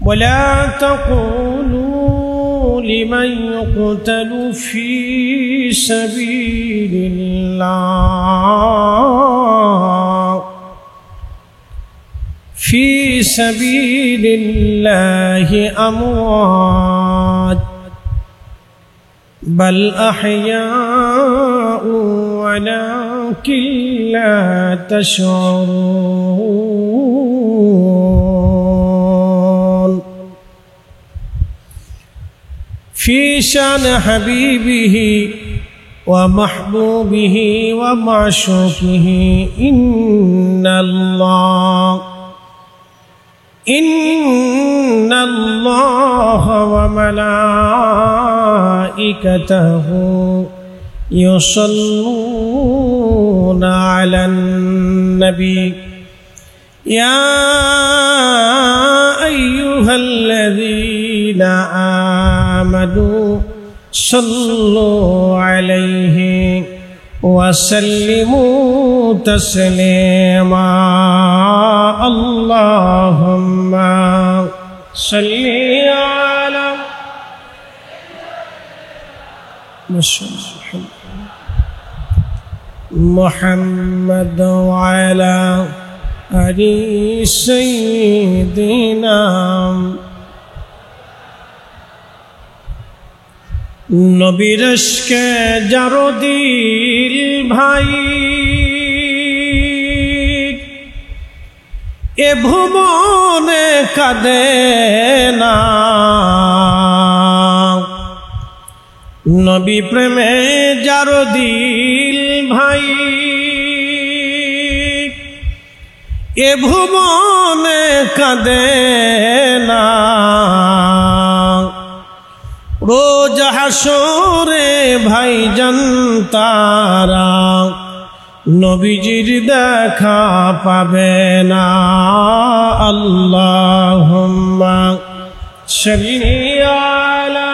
ولا تقولوا لمن يقتل في سبيل الله أموات بل أحياء ولكن لا تشعرون. في شأن حبيبه ومحبوبه ومعشوقه إن الله وملائكته يصلون على النبي يا أيها الذين آمنوا صلوا عليه وسلموا تسليما. اللهم صل على محمد وعلى আরি সাইয়্যিদিনা নবীর ইশকে যার দিল ভাই এ ভুবনে কাঁদে না নবী প্রেমে যার দিল ভাই এ ভুবনে কাঁদে না রোজ হাসরে ভাইজান তারা নবীজির দেখা পাবে না আল্লাহুম্মা সাল্লি আলা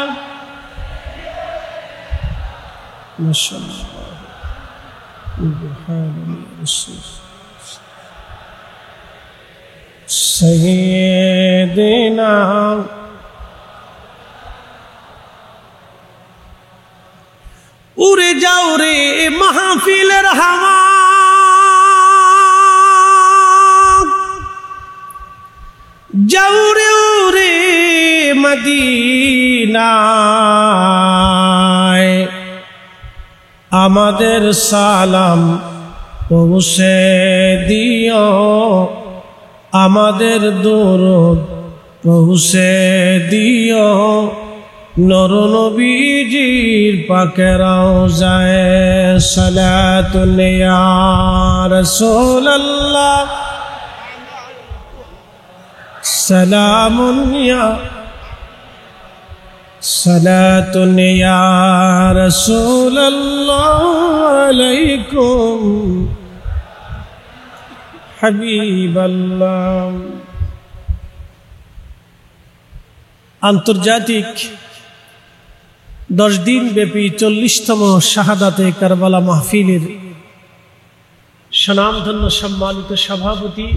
সাইয়্যিদিনা উড়ে যাও রে মাহফিলের হাওয়া যাও রে উড়ে মদিনায় আমাদের সালাম পৌঁছে দিও আমাদের দরুদ পৌঁছে দিও নর নবীজির পাকে রওজায়ে সালাতুন ইয়া রাসূলুল্লাহ সালামুন ইয়া সালাতুন ইয়া রাসূলুল্লাহ আলাইকুম হাবিবাল্লাহ। আন্তর্জাতিক 10 দিন ব্যাপী 40তম শাহাদাতে কারবালা মাহফিলের স্বনামধন্য সম্মানিত সভাপতি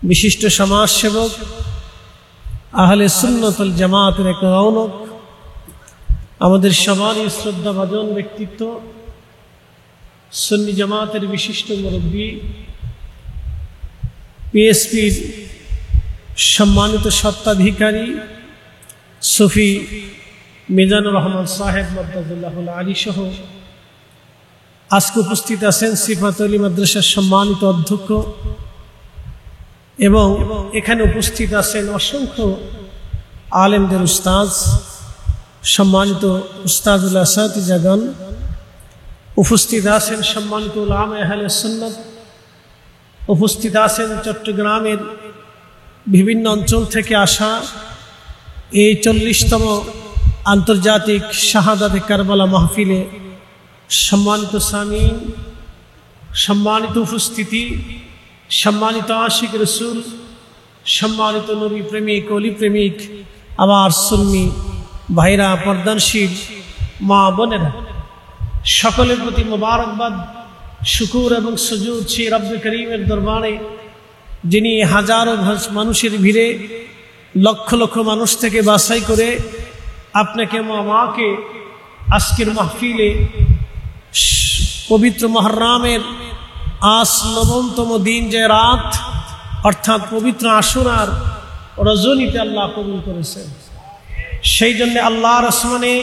বিশিষ্ট সমাজসেবক আহলে সুন্নাত ওয়াল জামাতের এক রৌনক আমাদের সবারই শ্রদ্ধাভাজন ব্যক্তিত্ব সুন্নি জামাতের বিশিষ্ট মুরব্বী পিএসপির সম্মানিত সত্ত্বাধিকারী সুফি মিজানুর রহমান সাহেব মাদ্দাদুল্লাহুল আলী সহ আজকে উপস্থিত আছেন সিফাত আলী মাদ্রাসার সম্মানিত অধ্যক্ষ এবং এখানে উপস্থিত আছেন অসংখ্য আলেমদের উস্তাজ সম্মানিত উস্তাদুল আসাতিজাগণ উপস্থিত আছেন সম্মানিত উলামা আহলে সুন্নাত উপস্থিত আছেন চট্টগ্রামের বিভিন্ন অঞ্চল থেকে আসা এই 40তম আন্তর্জাতিক শাহাদাতে কারবালা মাহফিলে সম্মানিত সামিন সম্মানিত উপস্থিতি সম্মানিত আশিক রসুল সম্মানিত নবী প্রেমিক অলি প্রেমিক আমার সুন্নি ভাইরা পর্দানশীল মা বোনেরা সকলের প্রতি মোবারকবাদ শুকুর এবং সুজুদ সেই রব্বে করিমের দরবারে যিনি হাজারো মানুষের ভিড়ে লক্ষ লক্ষ মানুষ থেকে বাছাই করে আপনাকে আমাকে আজকের মাহফিলে পবিত্র মুহররমের আজ 9তম দিন যে রাত অর্থাৎ পবিত্র আশুরার রজনীতে আল্লাহ কবুল করেছেন সেই জন্য আল্লাহর আসমানে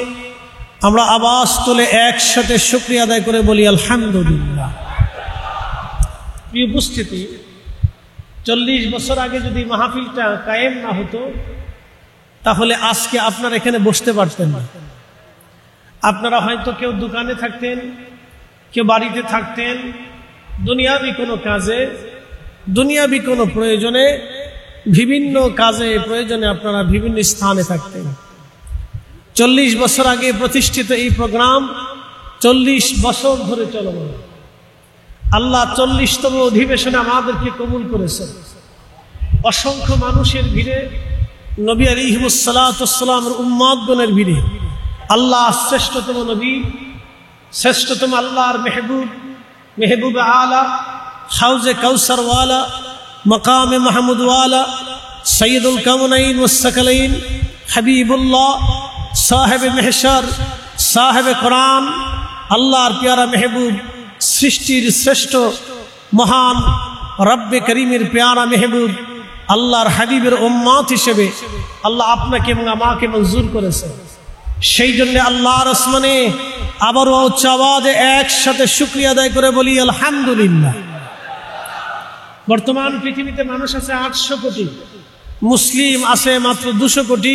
আমরা আওয়াজ তুলে একসাথে শুকরিয়া আদায় করে বলি আলহামদুলিল্লাহ। প্রিয় উপস্থিতি 40 বছর আগে যদি মাহফিলটা কায়েম না হতো তাহলে আজকে আপনারা এখানে বসতে পারতেন না। আপনারা হয়তো কেউ দোকানে থাকতেন, কেউ বাড়িতে থাকতেন, দুনিয়াবি কোনো কাজে দুনিয়াবি কোনো প্রয়োজনে বিভিন্ন কাজে প্রয়োজনে আপনারা বিভিন্ন স্থানে থাকতেন। 40 বছর আগে প্রতিষ্ঠিত এই প্রোগ্রাম 40 বছর ধরে চলমান। আল্লাহ 40তম অধিবেশনে আমাদেরকে কবুল করেছেন। অসংখ্য মানুষের ভিড়ে নবী আলাইহিস সালাতু ওয়াস সালামের উম্মতগণের ভিড়ে আল্লাহ শ্রেষ্ঠতম নবী শ্রেষ্ঠতম আল্লাহর মেহবুব আলা হাউজে কাউসার ওয়ালা মাকামে মাহমুদ ওয়ালা সৈয়দুল কাউনাইন ওয়াস সাকালাইন হাবিবুল্লাহ সাহেবে মেহশর সাহেবে কোরআন আল্লাহর প্যারা মেহবুব সৃষ্টির শ্রেষ্ঠ মহান রব্বে করিমের পেয়ারা মেহবুব আল্লাহর হাবিবের উম্মত হিসেবে আল্লাহ আপনাকে এবং আমাকে মঞ্জুর করেছে। সেই জন্য আল্লাহর আসমানে আবারও উচ্চ আওয়াজে একসাথে শুকরিয়া আদায় করে বলি আলহামদুলিল্লাহ। বর্তমান পৃথিবীতে মানুষ আছে 800 কোটি, মুসলিম আছে মাত্র 200 কোটি,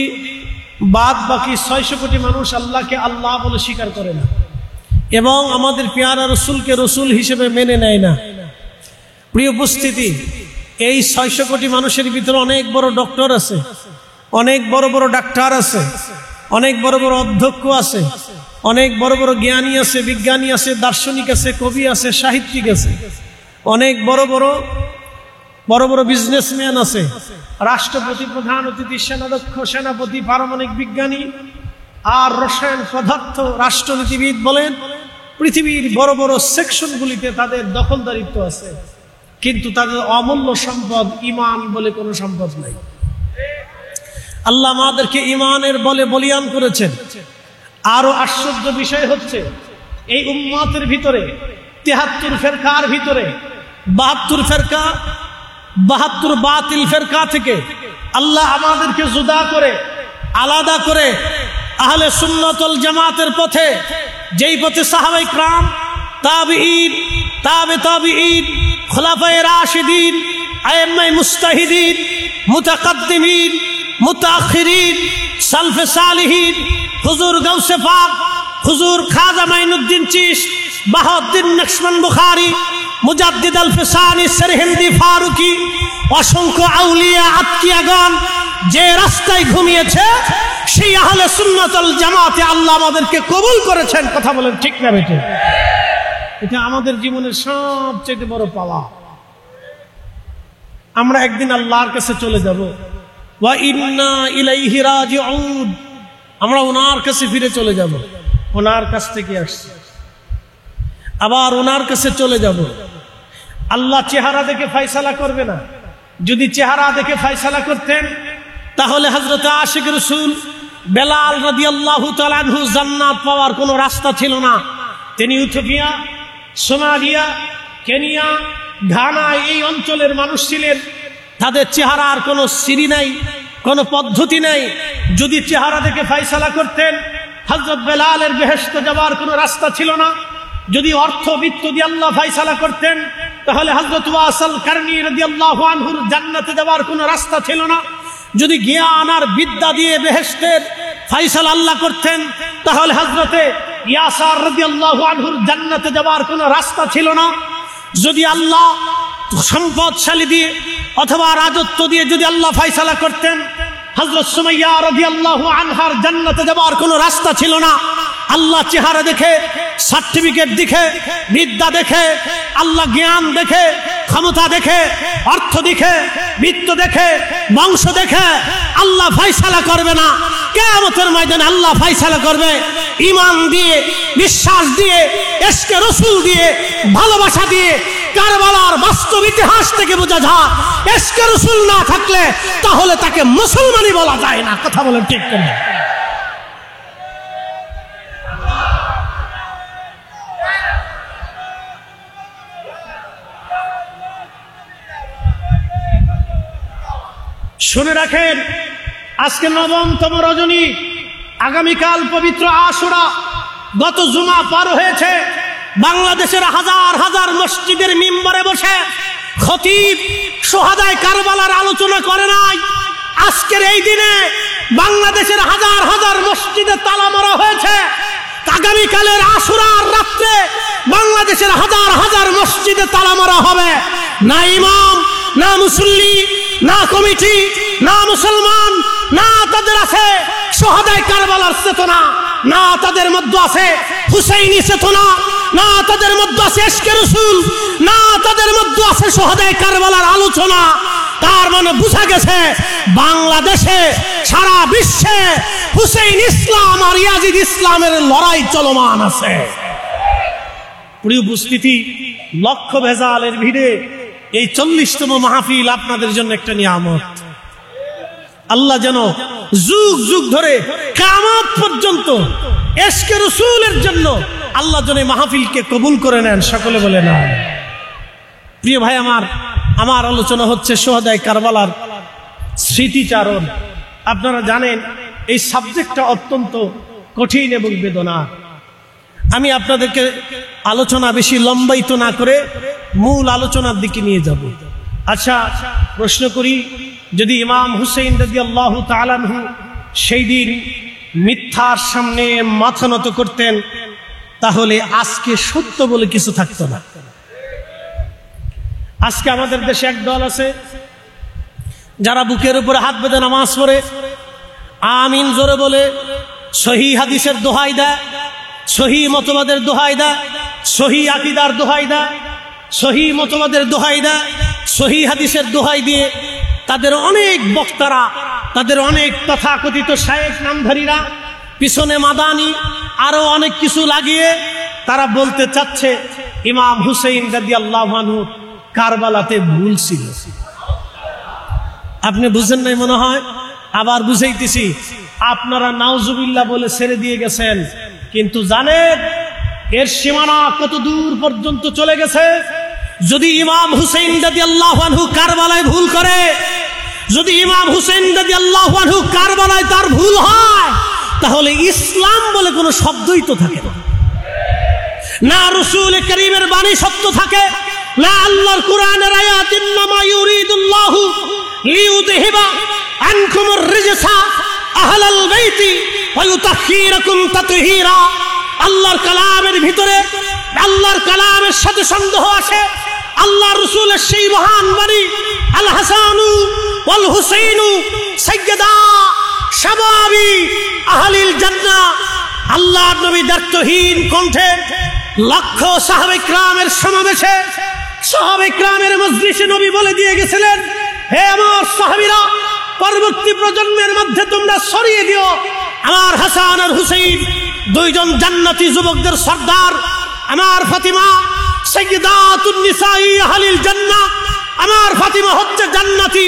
বাদ বাকি 600 কোটি মানুষ আল্লাহকে আল্লাহ বলে স্বীকার করে না এবং আমাদের পেয়ারা রসুলকে রসুল হিসেবে মেনে নেয় না। প্রিয় উপস্থিতি, এই 600 কোটি মানুষের ভিতরে অনেক বড় ডক্টর আছে, অনেক বড় বড় ডাক্তার আছে, অনেক বড় বড় অধ্যক্ষ আছে, অনেক বড় বড় জ্ঞানী আছে, বিজ্ঞানী আছে, দার্শনিক আছে, কবি আছে, সাহিত্যিক আছে, অনেক বড় বড় বিজনেসম্যান আছে, রাষ্ট্রপতি, প্রধান অতিথি, সেনাধ্যক্ষ, সেনাপতি, পারমাণবিক বিজ্ঞানী আর রসায়ন পদার্থ রাষ্ট্রনীতিবিদ বলেন, পৃথিবীর বড় বড় সেকশনগুলিতে তাদের দখলদারিত্ব আছে, কিন্তু তাদের অমূল্য সম্পদ ঈমান বলে কোনো সম্পদ নাই। আল্লাহ আমাদেরকে ঈমানের বলে বলিয়ান করেছেন। আরো আশ্চর্য বিষয় হচ্ছে, এই উম্মতের ভিতরে 73 ফেরকার ভিতরে 72 ফেরকা, 72 বাতিল ফেরকা থেকে আল্লাহ আমাদেরকে জুদা করে, আলাদা করে আহলে সুন্নাত ওয়াল জামাতের পথে, যেই পথে সাহাবায়ে কিরাম, তাবিঈন, তাবে তাবিঈন, খুলাফায়ে রাশিদিন, আইম্মায়ে মুজতাহিদিন, মুতাকাদ্দিমিন, মুতাআখিরিন, সালফে সালিহিন, হুজুর গাউসে পাক, হুজুর খাজা মাইনুদ্দিন চিশতি, বাহাউদ্দিন নকশবন্দ বুখারী, মুজাদ্দিদ আল ফিসানি, সরহিন্দি ফারুকি, অসংখ্য আউলিয়া আতকিয়াগণ যে রাস্তায় ঘুমিয়েছে, সেই আহলে সুন্নাত ওয়াল জামাতে আল্লাহ আমাদেরকে কবুল করেছেন। কথা বলেন ঠিক না বেটে? এটা আমাদের জীবনের সবচেয়ে বড় পাওয়া। আমরা একদিন আল্লাহর কাছে চলে যাব, ওয়া ইন্না ইলাইহি রাজিউন, আমরা ওনার কাছে ফিরে চলে যাব। ওনার কাছ থেকে আসছি, আবার ওনার কাছে চলে যাব। আল্লাহ চেহারা দেখে ফয়সালা করবে না। যদি চেহারা দেখে ফয়সালা করতেন, তাহলে হযরত আশিক রাসূল বেলাল রাদিয়াল্লাহু তাআলা আনহু জান্নাত পাওয়ার কোনো রাস্তা ছিল না। তিনি ইথিওপিয়া, সোমালিয়া, কেনিয়া, ঘানা এই অঞ্চলের মানুষ ছিলেন। তাদের চেহারার কোনো সিঁড়ি নাই, কোনো পদ্ধতি নাই। যদি চেহারা দেখে ফয়সালা করতেন, হযরত বেলালের বেহেশতে যাওয়ার কোনো রাস্তা ছিল না। যদি অর্থ বিত্ত দিয়ে আল্লাহ ফয়সালা করতেন, তাহলে হযরত ওয়াসিল কারনী রাদিয়াল্লাহু আনহুর জান্নাতে যাওয়ার কোনো রাস্তা ছিল না। যদি জ্ঞান আর বিদ্যা দিয়ে বেহেশতের ফয়সালা আল্লাহ করতেন, তাহলে হযরতে ইয়াসার রাদিয়াল্লাহু আনহুর জান্নাতে যাওয়ার কোনো রাস্তা ছিল না। যদি আল্লাহ সম্পদশালী দিয়ে অথবা রাজত্ব দিয়ে যদি আল্লাহ ফয়সালা করতেন, হযরত সুমাইয়া রাদিয়াল্লাহু আনহার জান্নাতে যাওয়ার কোনো রাস্তা ছিল না। আল্লাহ চেহারা দেখে, সার্টিফিকেট দেখে, বিদ্যা দেখে, আল্লাহ জ্ঞান দেখে, ক্ষমতা দেখে, অর্থ দেখে, বিত্ত দেখে, বংশ দেখে আল্লাহ ফয়সালা করবে না। কিয়ামতের ময়দানে আল্লাহ ফয়সালা করবে ঈমান দিয়ে, বিশ্বাস দিয়ে, ইশকে রাসূল দিয়ে, ভালোবাসা দিয়ে। কারবালার বাস্তব ইতিহাস থেকে বোঝা যায়, ইশকে রাসূল না থাকলে তাহলে তাকে মুসলমানই বলা যায় না। কথা বলেন ঠিক কিনা? শুনে রাখেন, আজকে 9তম রজনী, আগামীকাল পবিত্র আশুরা। গত জুমা পার হয়েছে, বাংলাদেশের হাজার হাজার মসজিদের মিম্বরে বসে খতিব শুহাদায়ে কারবালার আলোচনা করে নাই। আজকের এই দিনে বাংলাদেশের হাজার হাজার মসজিদে তালা মারা হয়েছে। আগামীকালের আশুরার রাত্রে বাংলাদেশের হাজার হাজার মসজিদে তালা মারা হবে। না ইমাম, না মুসল্লি, না কমিটি, না মুসলমান, না তাদের আছে শুহাদায়ে কারবালার চেতনা, না তাদের মধ্যে আছে হুসাইনি চেতনা, না তাদের মধ্যে আছে ইশকে রাসূল, না তাদের মধ্যে আছে শুহাদায়ে কারবালার আলোচনা। তার মানে বুঝা গেছে বাংলাদেশে, সারা বিশ্বে হুসাইন ইসলাম আর ইয়াজিদ ইসলামের লড়াই চলমান আছে। প্রিয় উপস্থিতি, লক্ষ ভেজালের ভিড়ে এই 40তম মাহফিল আপনাদের জন্য একটা নিয়ামত। আল্লাহ যেন যুগ যুগ ধরে কিয়ামত পর্যন্ত ইশকে রাসূলের জন্য আল্লাহ যেন এই মাহফিলকে কবুল করে নেন। সকলে বলে না। প্রিয় ভাই আমার, আমার আলোচনা হচ্ছে শুহাদায়ে কারবালার স্মৃতিচারণ। আপনারা জানেন এই সাবজেক্টটা অত্যন্ত কঠিন এবং বেদনার। আমি আপনাদেরকে আলোচনা বেশি লম্বায়িত না করে মূল আলোচনার দিকে নিয়ে যাব। আচ্ছা, প্রশ্ন করি, যদি ইমাম হুসাইন রাদিয়াল্লাহু তাআলা আনহু সেই দিন মিথ্যার সামনে মাথা নত করতেন, তাহলে আজকে সত্য বলে কিছু থাকতো না। আজকে আমাদের দেশে এক দল আছে যারা বুকের উপরে হাত বেঁধে নামাজ পড়ে, আমিন জোরে বলে, সহি হাদিসের দোহাই দেয়, সহি মতবাদের দোহাই দেয়, সহি আকীদার দোহাই দেয়, সহি মতবাদের দোহাই দেয়, সহি হাদিসের দোহাই দিয়ে তাদের অনেক বক্তারা, তাদের অনেক তথাকথিত শায়েখ নামধারীরা পিছনে মাদানি আরো অনেক কিছু লাগিয়ে তারা বলতে চাচ্ছে ইমাম হুসাইন রাদিয়াল্লাহু আনহু কারবালাতে ভুল ছিল। আপনি বুঝেন নাই মনে হয়, আবার বুঝাইতেছি। আপনারা নাউজুবিল্লাহ বলে ছেড়ে দিয়ে গেছেন, কিন্তু জানেন এর সীমানা কত দূর পর্যন্ত চলে গেছে। যদি ইমাম হুসাইন রাদিয়াল্লাহু আনহু কারবালায় ভুল করে, যদি ইমাম হুসাইন রাদিয়াল্লাহু আনহু কারবালায় তার ভুল হয়, তাহলে ইসলাম বলে কোনো শব্দই তো থাকে না। না রাসূল করিমের বাণী সত্য থাকে, না আল্লাহর কোরআনের আয়াত ইন্নামা ইউরিদুল্লাহু লিইউযহিবা আনকুমুর রিজসা আহলাল বাইতি ওয়া ইউতাহহিরাকুম তাতহীরা। আল্লাহর কালামের ভিতরে আল্লাহর কালামের সাথে সন্দেহ আসে। আল্লাহ রাসূলের সেই মহান বাণী আল হাসানু ওয়াল হুসাইনু সাইয়্যিদা শাবাবি আহলিল জান্নাহ। আল্লাহর নবী দায়িত্বহীন কণ্ঠে লক্ষ সাহাবে কিরামের সমাবেশে, সাহাবে কিরামের মজলিসে নবী বলে দিয়ে গেছিলেন, হে আমার সাহাবীরা, পরবর্তী প্রজন্মের মধ্যে তোমরা ছড়িয়ে দিও আমার হাসান আর হুসাইন দুইজন জান্নাতি যুবকদের সর্দার, আমার ফাতিমা সাইয়্যিদাতুন নিসাই আহলিল জান্নাহ, আমার ফাতিমা হচ্ছে জান্নাতি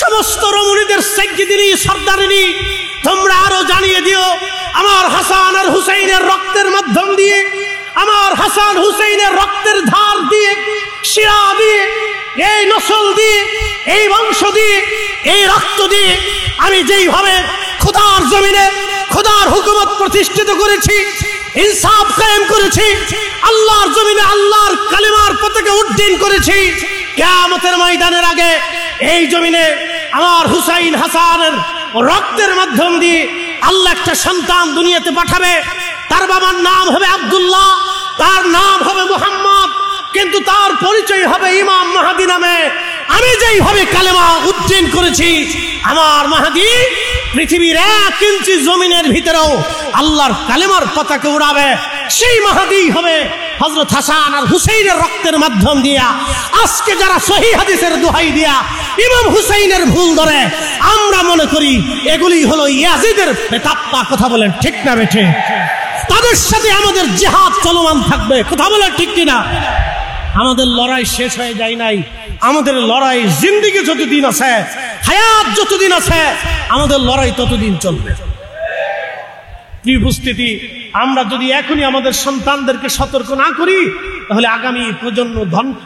সমস্ত রমণীদের সাইয়্যিদিনী সর্দারিনী। তোমরা আরো জানিয়ে দিও আমার হাসান আর হুসাইনের রক্তের মাধ্যম দিয়ে, আমার হাসান হুসাইনের রক্তের ধার দিয়ে, শিরা দিয়ে, এই নসল দিয়ে, এই বংশ দিয়ে, এই রক্ত দিয়ে আমি যেইভাবে খোদার জমিনে খোদার হুকুমত প্রতিষ্ঠিত করেছি, ইনসাফ কায়েম করেছি, আল্লাহর জমিনে আল্লাহর কালিমার পতাকা উড্ডীন করেছি, কিয়ামতের ময়দানের আগে এই জমিনে আমার হুসাইন হাসানের রক্তের মাধ্যম দিয়ে আল্লাহ একটা সন্তান দুনিয়াতে পাঠাবে। তার বাবার নাম হবে আব্দুল্লাহ, তার নাম হবে মুহাম্মদ, কিন্তু তার পরিচয় হবে ইমাম মাহদী নামে। আমি যেইভাবে কালেমা উড্ডীন করেছি, আমার মাহদী পৃথিবীর 1 ইঞ্চি জমিনের ভিতরেও আল্লাহর কালেমার পতাকা উড়াবে। সেই মাহদী হবে হযরত হাসান আর হুসাইনের রক্তের মাধ্যম দিয়া। আজকে যারা সহিহ হাদিসের দোহাই দিয়া ইমাম হুসাইনের ভুল ধরে, আমরা মনে করি এগুলি হলো ইয়াজিদের প্রেতাত্মা। কথা বলেন ঠিক না বেঠে? তাদের সাথে আমাদের জিহাদ চলমান থাকবে। কথা বলেন ঠিক কিনা? আমাদের লড়াই শেষ হয়ে যায় নাই। আমাদের লড়াই জিন্দেগি যতদিন আছে, হায়াত যতদিন আছে, আমাদের লড়াই ততদিন চলবে। প্রিয় উপস্থিতি, আমরা যদি এখনই আমাদের সন্তানদেরকে সতর্ক না করি, তাহলে আগামী প্রজন্ম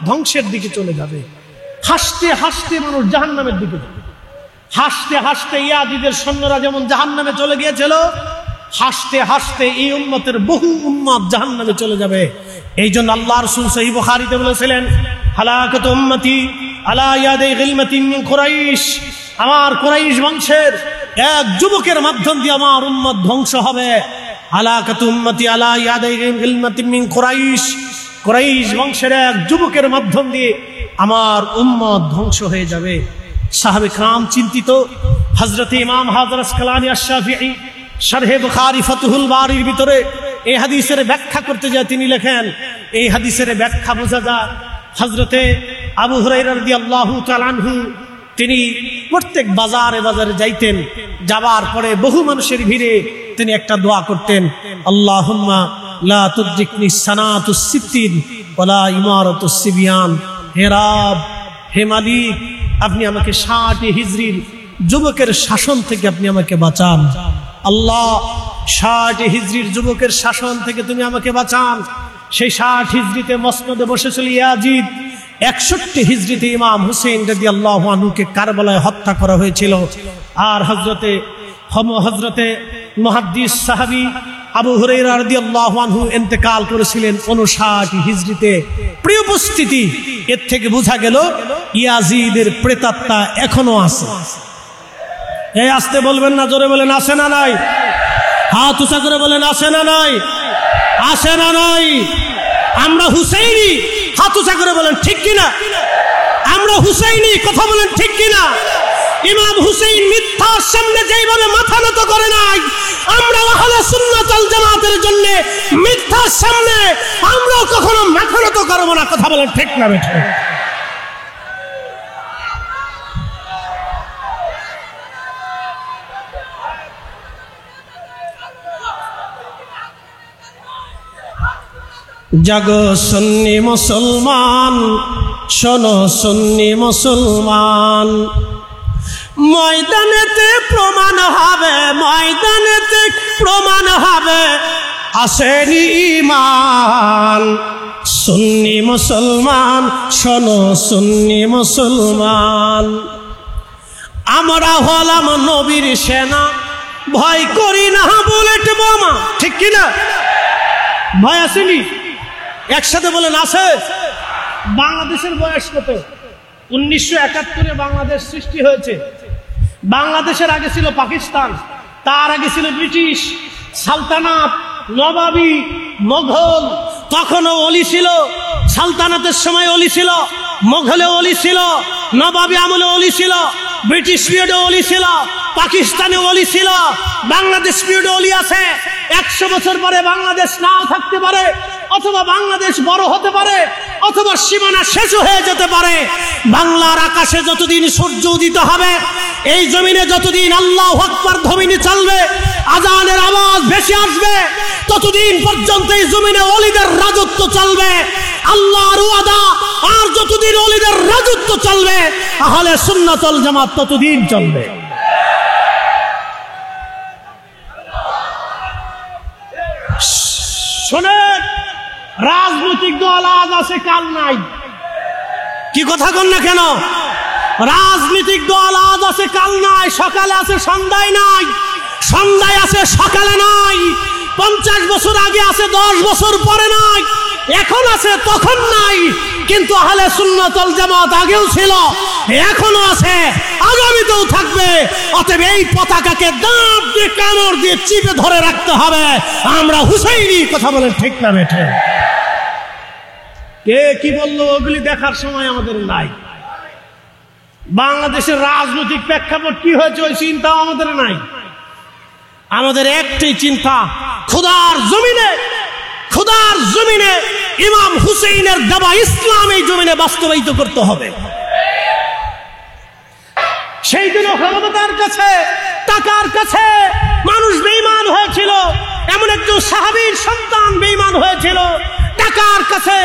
ধ্বংসের দিকে চলে যাবে। হাসতে হাসতে মানুষ জাহান্নামের দিকে যাবে। হাসতে হাসতে ইয়াজিদের সৈন্যরা যেমন জাহান্নামে চলে গিয়েছিল, হাসতে হাসতে এই উম্মতের বহু উম্মত জাহান্নামে চলে যাবে। এই জন্য আল্লাহ রাসূল সহিহ বুখারীতে বলেছিলেন, হালাকাতু উম্মতি আলা ইয়াদি গিলমাতিন মিন কুরাইশ। আমার কুরাইশ বংশের এক যুবকের মাধ্যম দিয়ে আমার উম্মত ধ্বংস হবে। হালাকাতু উম্মতি আলা ইয়াদি গিলমাতিন মিন কুরাইশ। কুরাইশ বংশের এক যুবকের মাধ্যম দিয়ে আমার উম্মত ধ্বংস হয়ে যাবে। সাহাবে کرام চিন্তিত। হযরত ইমাম হাজার আসকালানী আশ-শাফিঈ শারহে বুখারী ফাতহুল বারীর ভিতরে এই হাদিসের ব্যাখ্যা করতে যায় তিনি লেখেন, এই হাদিসের ব্যাখ্যা বোঝা যায় হযরতে আবু হুরায়রা রাদিয়াল্লাহু তাআলা আনহু তিনি প্রত্যেক বাজারে বাজারে যাইতেন। যাবার পরে বহু মানুষের ভিড়ে তিনি একটা দোয়া করতেন, আল্লাহুম্মা লা তুদরিকনি সানাতুস সিত্তিন ওয়ালা ইমারাতুস সিবিয়ান। হে রব, হে মালিক, আপনি আমাকে 60 হিজরির যুবকের শাসন থেকে আপনি আমাকে বাঁচান। আল্লাহ, 60 হিজরির যুবকের শাসন থেকে তুমি আমাকে বাঁচান। সেই 60 হিজরিতে মসনদে বসেছিল ইয়াজিদ। 61 হিজরিতে ইমাম হুসেইন রাদিয়াল্লাহু আনহুকে কারবালায় হত্যা করা হয়েছিল। আর হযরতে মুহাদ্দিস সাহাবী আবু হুরায়রা রাদিয়াল্লাহু আনহু ইন্তেকাল করেছিলেন 59 হিজরিতে। প্রিয় উপস্থিতি, এর থেকে বোঝা গেল ইয়াজিদের প্রেতাত্মা এখনো আছে। এই আসতে বলবেন না, জোরে বলেন আছে না নাই? হাত উঁচা করে বলেন আছে না নাই? আছে না নাই? আমরা হুসাইনি, হাত উঁচা করে বলেন ঠিক কিনা? আমরা হুসাইনি, কথা বলেন ঠিক কিনা? ইমাম হুসাইন মিথ্যার সামনে যেইভাবে মাথা নত করে নাই, আমরা আহলে সুন্নাত ওয়াল জামাতের জন্য মিথ্যার সামনে আমরা কখনো মাথা নত করব না। কথা বলেন ঠিক না বেঠিক? জাগো সুন্নি মুসলমান, শোনো সুন্নি মুসলমান, ময়দানেতে প্রমাণ হবে, ময়দানেতে প্রমাণ হবে আসেনি ঈমান। সুন্নি মুসলমান, শোনো সুন্নি মুসলমান, আমরা হলাম নবীর সেনা, ভয় করি না বুলেট বোমা। ঠিক কিনা? ভয় আসেনি? একসাথে বলেন আছে। বাংলাদেশের বয়স কত? 1971 বাংলাদেশ সৃষ্টি হয়েছে। বাংলাদেশের আগে ছিল পাকিস্তান, তার আগে ছিল ব্রিটিশ সালতানাত, নবাবী, মোঘল। তখনও অলি ছিল, সালতানাতের সময় অলি ছিল, মোঘলে অলি ছিল, নবাবী আমলে অলি ছিল, ব্রিটিশ পিরিয়ডে অলি ছিল, পাকিস্তানে অলি ছিল, বাংলাদেশ পিরিয়ডে অলি আছে। 100 বছর পরে বাংলাদেশ নাও থাকতে পারে, অথবা বাংলাদেশ বড় হতে পারে, অথবা সীমানা শেষ হয়ে যেতে পারে। বাংলার আকাশে যতদিন সূর্য উদিত হবে, এই জমিনে যতদিন আল্লাহু আকবার ধ্বনি চলবে, আজানের আওয়াজ ভেসে আসবে, ততদিন পর্যন্ত এই জমিনে ওলিদের রাজত্ব চলবে। আল্লাহর ওয়াদা, আর যতদিন ওলিদের রাজত্ব চলবে, আহলে সুন্নাত ওয়াল জামাত ততদিন চলবে। শোনেন, রাজনৈতিক দল আজ আছে কাল নাই। কি কথা কন না কেন? রাজনৈতিক দল আজ আছে কাল নাই, সকালে আছে সন্ধ্যায় নাই, সন্ধ্যায় আছে সকালে নাই, 50 বছর আগে আছে 10 বছর পরে নাই, এখন আছে তখন নাই। কিন্তু আহলে সুন্নাত ওয়াল জামাত আগেও ছিল, এখনো আছে, আগামীতেও থাকবে। অতএব এই পতাকাকে দাঁত দিয়ে কামড় দিয়ে চিপে ধরে রাখতে হবে। আমরা হুসাইনি, কথা বলেন ঠিক না বেঠে? কে কি বললো ওগুলি দেখার সময় আমাদের নাই। বাংলাদেশের রাজনৈতিক প্রেক্ষাপট কি হয়েছে ওই চিন্তা আমাদের নাই। আমাদের একটাই চিন্তা, খোদার জমিনে, খোদার জমিনে ইমাম হুসেইনের দেওয়া ইসলাম এই জমিনে বাস্তবায়িত করতে হবে। সেই দিনও ক্ষমতার কাছে, টাকার কাছে মানুষ বেঈমান হয়েছিল। এমন একজন সাহাবীর সন্তান বেঈমান হয়েছিল, টাকার কাছে,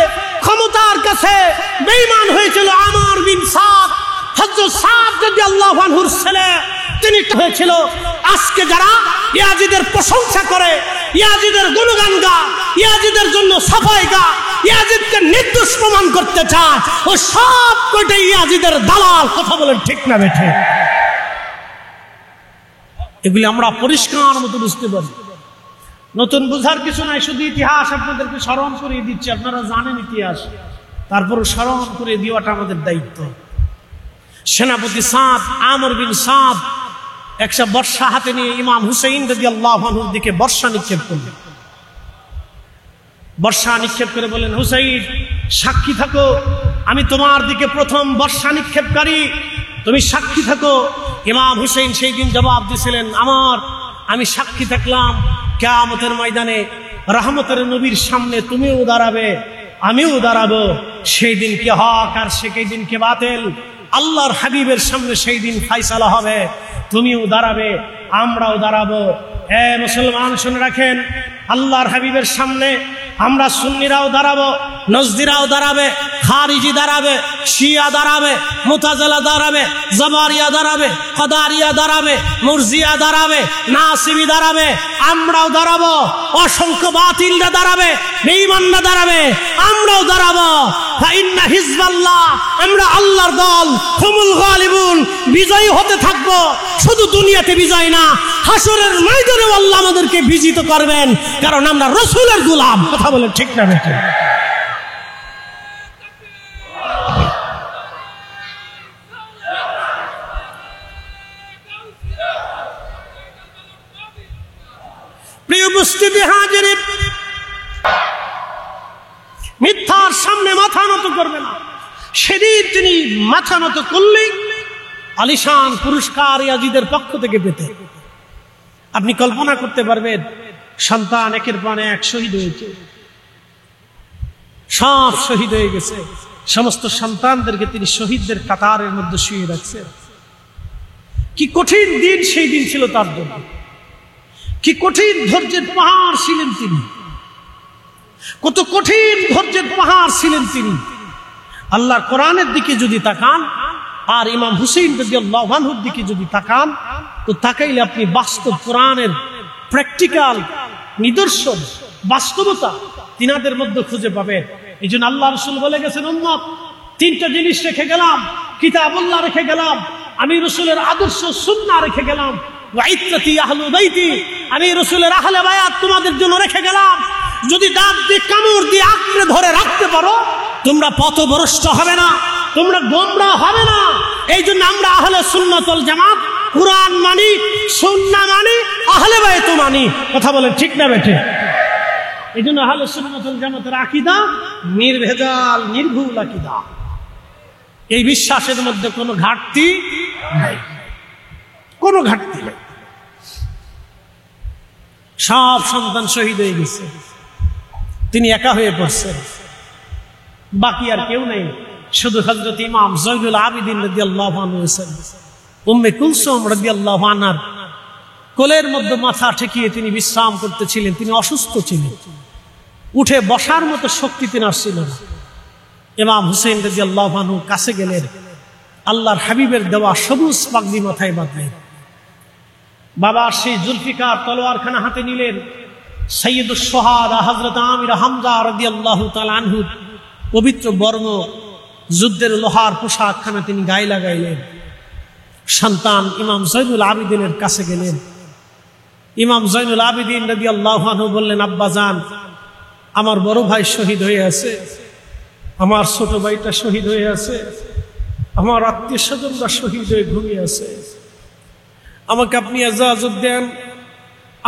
ক্ষমতার কাছে বেঈমান হয়েছিল। আমর বিন সাদ, হযরত সাদ রাদিয়াল্লাহু আনহুর ছেলে, তিনি হয়েছিল। আজকে যারা ইয়াজিদের প্রশংসা করে, ইয়াজিদের গুণগান গায়, ইয়াজিদের জন্য সাফাই গায়, ইয়াজিদকে নির্দোষ প্রমাণ করতে চায়, ও সব কয়টাই ইয়াজিদের দালাল। কথা বলেন ঠিক না বেঠে? এগুলি আমরা পরিষ্কার মতো বুঝতে পারি। নতুন বুঝার কিছু নাই, শুধু ইতিহাস আপনাদেরকে স্মরণ করিয়ে দিচ্ছি। আপনারা জানেন ইতিহাস, তারপরও স্মরণ করে দেওয়াটা আমাদের দায়িত্ব। সেনাপতি সাদ, আমর বিন সাদ, একটা বর্ষা হাতে নিয়ে ইমাম হুসাইন রাদিয়াল্লাহু আনহুর দিকে বর্ষা নিক্ষেপ করলেন। বর্ষা নিক্ষেপ করে বলেন, হুসাইন সাক্ষী থাকো, আমি তোমার দিকে প্রথম বর্ষা নিক্ষেপকারী, তুমি সাক্ষী থাকো। ইমাম হুসাইন সেই দিন জবাব দিয়েছিলেন, আমি সাক্ষী থাকলাম কিয়ামতের ময়দানে রহমতের নবীর সামনে তুমিও দাঁড়াবে, আমিও দাঁড়াবো। সেই দিন কে হক আর সেই দিন কে বাতিল, আল্লাহর হাবিবের সামনে সেই দিন ফায়সালা হবে। তুমিও দাঁড়াবে, আমরাও দাঁড়াবো। মুসলমান শুনে রাখেন, আল্লাহর হাবিবের সামনে আমরা সুন্নিরাও দাঁড়াবো। নজদিরাও দাঁড়াবে, খারিজি দাঁড়াবে, শিয়া দাঁড়াবে, মুতাজিলা দাঁড়াবে, জাবারিয়া দাঁড়াবে, কাদারিয়া দাঁড়াবে, মুরজিয়া দাঁড়াবে, নাসিবি দাঁড়াবে, আমরাও দাঁড়াবো, অসংখ্য বাতিলরা দাঁড়াবে, বেঈমানরা দাঁড়াবে, আমরাও দাঁড়াবো। ফাইন্না হিজবাল্লাহ, আমরা আল্লাহর দল, হুমুল গালিবুন, বিজয়ী হতে থাকবো। শুধু দুনিয়াতে বিজয় না, হাসরের ময়দানেও আল্লাহ আমাদেরকে বিজিত করবেন, কারণ আমরা রাসূলের গোলাম। কথা বলে ঠিক না বেঠিক? প্রিয় উপস্থিতি হাজিরিন, মিথ্যার সামনে মাথা নত করবে না। সেদিন তিনি মাথা নত করলেই আলিশান পুরস্কার ইয়াজিদের পক্ষ থেকে পেতে। আপনি কল্পনা করতে পারবেন, সন্তান একের পর এক শহীদ হয়েছে, সব শহীদ হয়ে গেছে, সমস্ত সন্তানদেরকে তিনি শহীদদের কাতারের মধ্যে শুয়ে রাখছেন। কি কঠিন দিন সেই দিন ছিল তার জন্য, কি কঠিন ধৈর্যের পাহাড় ছিলেন তিনি, কত কঠিন ধৈর্যের পাহাড় ছিলেন তিনি। আল্লাহর কোরআনের দিকে যদি তাকান আর ইমাম হুসেইন রাদিয়াল্লাহু আনহুর দিকে যদি তাকান, তো তাকাইলে আপনি বাস্তব কোরআনের প্র্যাকটিক্যাল নিদর্শন, বাস্তবতা তিনাদের মধ্যে খুঁজে পাবেন। এই জন্য আল্লাহ রাসূল বলে গেছেন, উম্মত তিনটা জিনিস রেখে গেলাম, কিতাবুল্লাহ রেখে গেলাম, আমি রাসূলের আদর্শ সুন্নাহ রেখে গেলাম, ওয়া ইত্রাতি আহলু বাইতি, আমি রাসূলের আহলে বায়াত তোমাদের জন্য রেখে গেলাম। যদি দাঁত দিয়ে কামড় দিয়ে আঁকড়ে ধরে রাখতে পারো, তোমরা পথভ্রষ্ট হবে না, তোমরা গোমরাহ হবে না। এই জন্য আমরা আহলে সুন্নাত ওয়াল জামাত, কুরআন মানি, সুন্নাহ মানি, আহলে বায়াত মানি। কথা বলেন ঠিক না বেঠিক? এই জন্য আহলে সুন্নাত ওয়াল জামাতের আকীদা নির্ভেজাল, নির্ভুল আকীদা। এই বিশ্বাসের মধ্যে কোনো ঘাটতি নাই, কোনো ঘাটতি নাই। সব সন্তান শহীদ হয়ে গেছে, তিনি একা হয়ে পড়ছেন, বাকি আর কেউ নেই। শুধু হযরত ইমাম জয়নুল আবিদিন রাদিয়াল্লাহু আনহু, উম্মে কুলসুম রাদিয়াল্লাহু আনহার কোলের মধ্যে মাথা ঠেকিয়ে তিনি বিশ্রাম করতেছিলেন। তিনি অসুস্থ ছিলেন, উঠে বসার মতো শক্তি তিনার ছিল না। ইমাম হুসেইন রাদিয়াল্লাহু আনহু কাছে গেলেন, আল্লাহর হাবিবের দেওয়া সবুজ পাগড়ি মাথায় বাঁধলেন, বাবা সেই জুলফিকার তলোয়ারখানা হাতে নিলেন, সাইয়্যিদুশ শুহাদা হযরত আমির হামজা রাদিয়াল্লাহু তাআলা আনহু পবিত্র বর্ণ যুদ্ধের লোহার পোশাকখানা তিনি গায়ে লাগাইলেন। সন্তান ইমাম জয়নুল আবিদিনের কাছে গেলেন। ইমাম জয়নুল আবিদিন রাদিয়াল্লাহু আনহু বললেন, আব্বা জান, আমার বড় ভাই শহীদ হয়ে আছে, আমার ছোট ভাইটা শহীদ হয়ে আছে, আমার আত্মীয় স্বজনরা শহীদ হয়ে ঘুমিয়ে আছে, আমাকে আপনি ইজাজত দেন,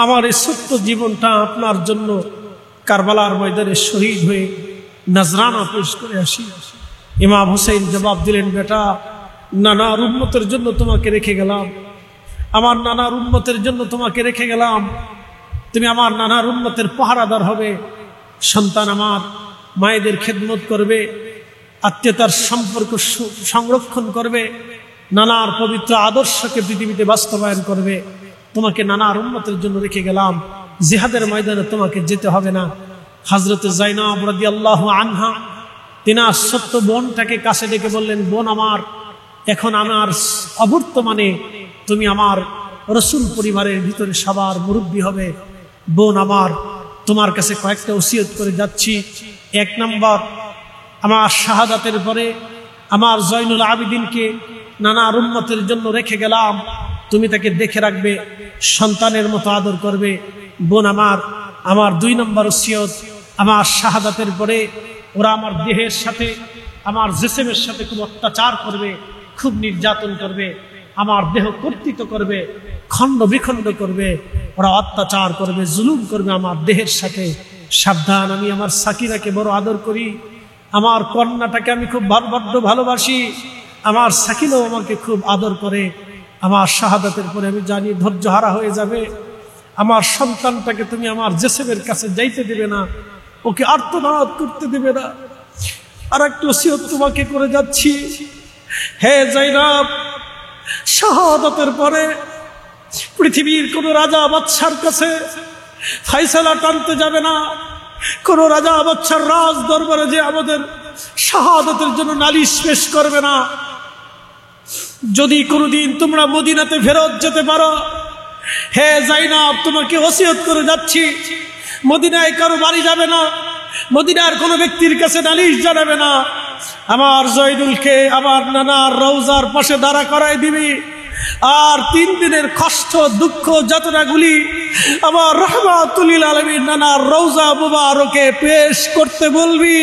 আমার এই ছোট্ট জীবনটা আপনার জন্য কারবালার ময়দানে শহীদ হয়ে নজরানা পেশ করে আসি। ইমাম হুসেইন জবাব দিলেন, বেটা, নানার উম্মতের জন্য তোমাকে রেখে গেলাম, আমার নানার উম্মতের জন্য তোমাকে রেখে গেলাম, তুমি আমার নানার উম্মতের পাহারাদার হবে। সন্তান আমার মায়েদের খেদমত করবে, আত্মীয়তার সম্পর্ক সংরক্ষণ করবে, নানার পবিত্র আদর্শকে পৃথিবীতে বাস্তবায়ন করবে। তোমাকে নানার উম্মতের জন্য রেখে গেলাম, জিহাদের ময়দানে তোমাকে যেতে হবে না। হযরত যায়নাব রাদিয়াল্লাহু আনহা তিনার ছোট্ট বোনটাকে কাছে ডেকে বললেন, বোন আমার, এখন আমার অবর্তমানে তুমি আমার রাসূল পরিবারের ভিতরে সবার মুরব্বী হবে। বোন আমার, তোমার কাছে কয়েকটা ওসিয়ত করে যাচ্ছি। এক নম্বর, আমার শাহাদাতের পরে আমার জয়নুল আবিদিনকে নানার উম্মতের জন্য রেখে গেলাম, তুমি তাকে দেখে রাখবে, সন্তানের মতো আদর করবে। বোন আমার, আমার 2 নম্বর ওসিয়ত, আমার শাহাদাতের পরে ওরা আমার দেহের সাথে, আমার জিসমের সাথে খুব অত্যাচার করবে, খুব নির্যাতন করবে, আমার দেহ কর্তৃত্ব করবে, খণ্ড বিখণ্ড করবে, ওরা অত্যাচার করবে, জুলুম করবে আমার দেহের সাথে। সাবধান, আমি আমার সাকিরাকে বড় আদর করি, আমার কন্যাটাকে আমি খুব বড্ড ভালোবাসি, আমার সাকিনাও আমাকে খুব আদর করে। আমার শাহাদাতের পরে আমি জানি ধৈর্য হারা হয়ে যাবে, আমার সন্তানটাকে তুমি আমার জেসেমের কাছে যাইতে দেবে না, ওকে আর্তনাদ করতে দেবে না। আর একটু ওসিয়ত তোমাকে করে যাচ্ছি, হে যায়নাব, শাহাদাতের পরে পৃথিবীর কোন রাজা বাদশার কাছে ফায়সালা টানতে যাবে না, কোন রাজা বাদশার রাজ দরবারে যে আমাদের শাহাদাতের জন্য নালিশ পেশ করবে না। যদি কোনোদিন তোমরা মদিনাতে ফেরত যেতে পারো, হে জাইনাব, তোমাকে ওসিয়ত করে যাচ্ছি, মদিনায় কারো বাড়ি যাবে না, মদিনার কোনো ব্যক্তির কাছে নালিশ জানাবে না। আমার জয়দুলকে আমার নানার রওজার পাশে দাঁড়া করাই দিবি, আর 3 দিনের কষ্ট দুঃখ যাতনাগুলি আমার রহমাতুল লিল আলামিন নানার রওজা মুবারকে পেশ করতে বলবি।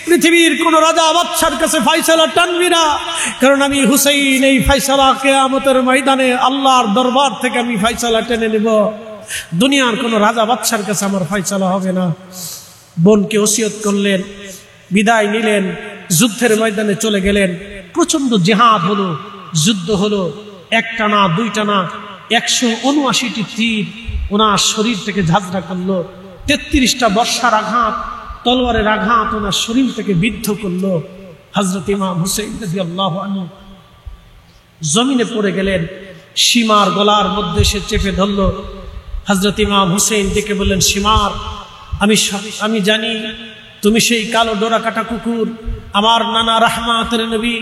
পৃথিবীর কোন রাজা বাদশার কাছে ফয়সালা টানবি না, কারণ আমি হুসাইন এই ফয়সালা কিয়ামতের ময়দানে আল্লাহর দরবার থেকে আমি ফয়সালা টেনে নেব। দুনিয়ার কোন রাজা বাদশার কাছে আমার ফয়সালা হবে না। বোনকে ওসিয়ত করলেন, বিদায় নিলেন, যুদ্ধের ময়দানে চলে গেলেন। প্রচন্ড জিহাদ হলো, যুদ্ধ হলো, একটা না দুইটা না 179টি তীর ওনার শরীর থেকে ঝাঁঝরা করলো। 33টা বর্ষার আঘাত, তলোয়ারের আঘাত ওনার শরীর থেকে বিদ্ধ করলো। হযরত ইমাম হুসাইন রাদিয়াল্লাহু আনহু জমিনে পড়ে গেলেন, সীমার গলার মধ্যে সে চেপে ধরলো। হযরত ইমাম হুসাইন ডেকে বললেন, সীমার, আমি জানি তুমি সেই কালো ডোরা কাটা কুকুর। আমার নানা রাহমাতের নবী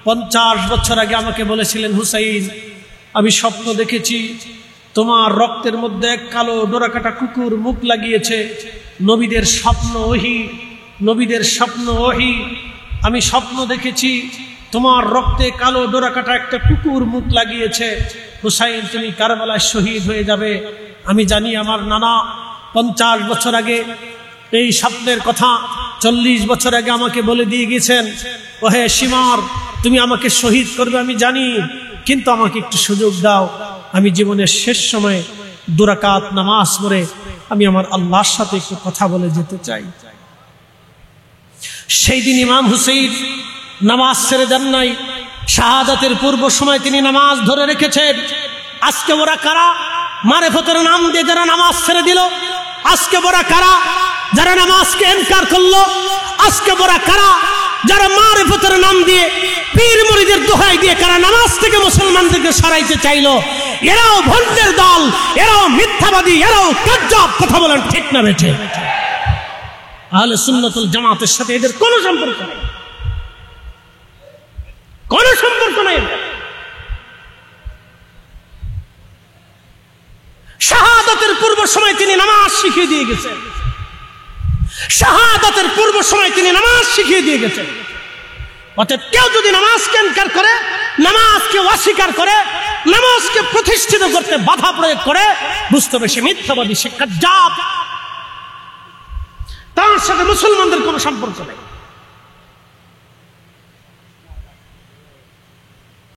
50 বছর আগে আমাকে বলেছিলেন, হুসাইন, আমি স্বপ্ন দেখেছি তোমার রক্তের মধ্যে এক কালো ডোরা কাটা কুকুর মুখ লাগিয়েছে। নবীদের স্বপ্ন ওহী, নবীদের স্বপ্ন ওহী। আমি স্বপ্ন দেখেছি তোমার রক্তে কালো ডোরা কাটা একটা কুকুর মুখ লাগিয়েছে। হুসাইন, তুমি কারবালায় শহীদ হয়ে যাবে। আমি জানি আমার নানা 50 বছর আগে এই স্বপ্নের কথা 40 বছর আগে আমাকে বলে দিয়ে গেছেন। ওহে সীমার, তুমি আমাকে শহীদ করবে আমি জানি, কিন্তু আমাকে একটু সুযোগ দাও। আমি জীবনের শেষ সময়ে 2 রাকাত নামাজ পড়ে আমি আমার আল্লাহর সাথে একটু কথা বলে যেতে চাই। সেই দিন ইমাম হুসাইন নামাজ ছেড়ে যান নাই। শাহাদাতের পূর্ব সময় তিনি নামাজ ধরে রেখেছেন। আজকে ওরা কারা? মারেফতের নাম দিয়ে যারা নামাজ ছেড়ে দিল। আজকে ওরা কারা? যারা নামাজকে ইনকার করলো। আজকে ওরা কারা? যারা মারেফতের নাম দিয়ে পীর মুরিদের দোহাই দিয়ে কারা নামাজ থেকে মুসলমানদেরকে সরাইতে চাইলো। এরাও ভণ্ডের দল, এরাও মিথ্যাবাদী, এরাও কাজ্জাব। কথা বলেন ঠিক না বেঠে? আহলে সুন্নাতুল জামাতের সাথে এদের কোনো সম্পর্ক নেই, কোনো সম্পর্ক নেই। শাহাদাতের পূর্ব সময় তিনি নামাজ শিখিয়ে দিয়ে গেছেন। শাহাদাতের পূর্ব সময় তিনি নামাজ শিখিয়ে দিয়ে গেছেন। অতএব কেউ যদি নামাজকে ইনকার করে, নামাজকে অস্বীকার করে, নামাজকে প্রতিষ্ঠিত করতে বাধা প্রয়োগ করে, বুঝতে হবে সে মিথ্যাবাদী, সে কাজ্জাব। তার সাথে মুসলমানদের কোনো সম্পর্ক নেই।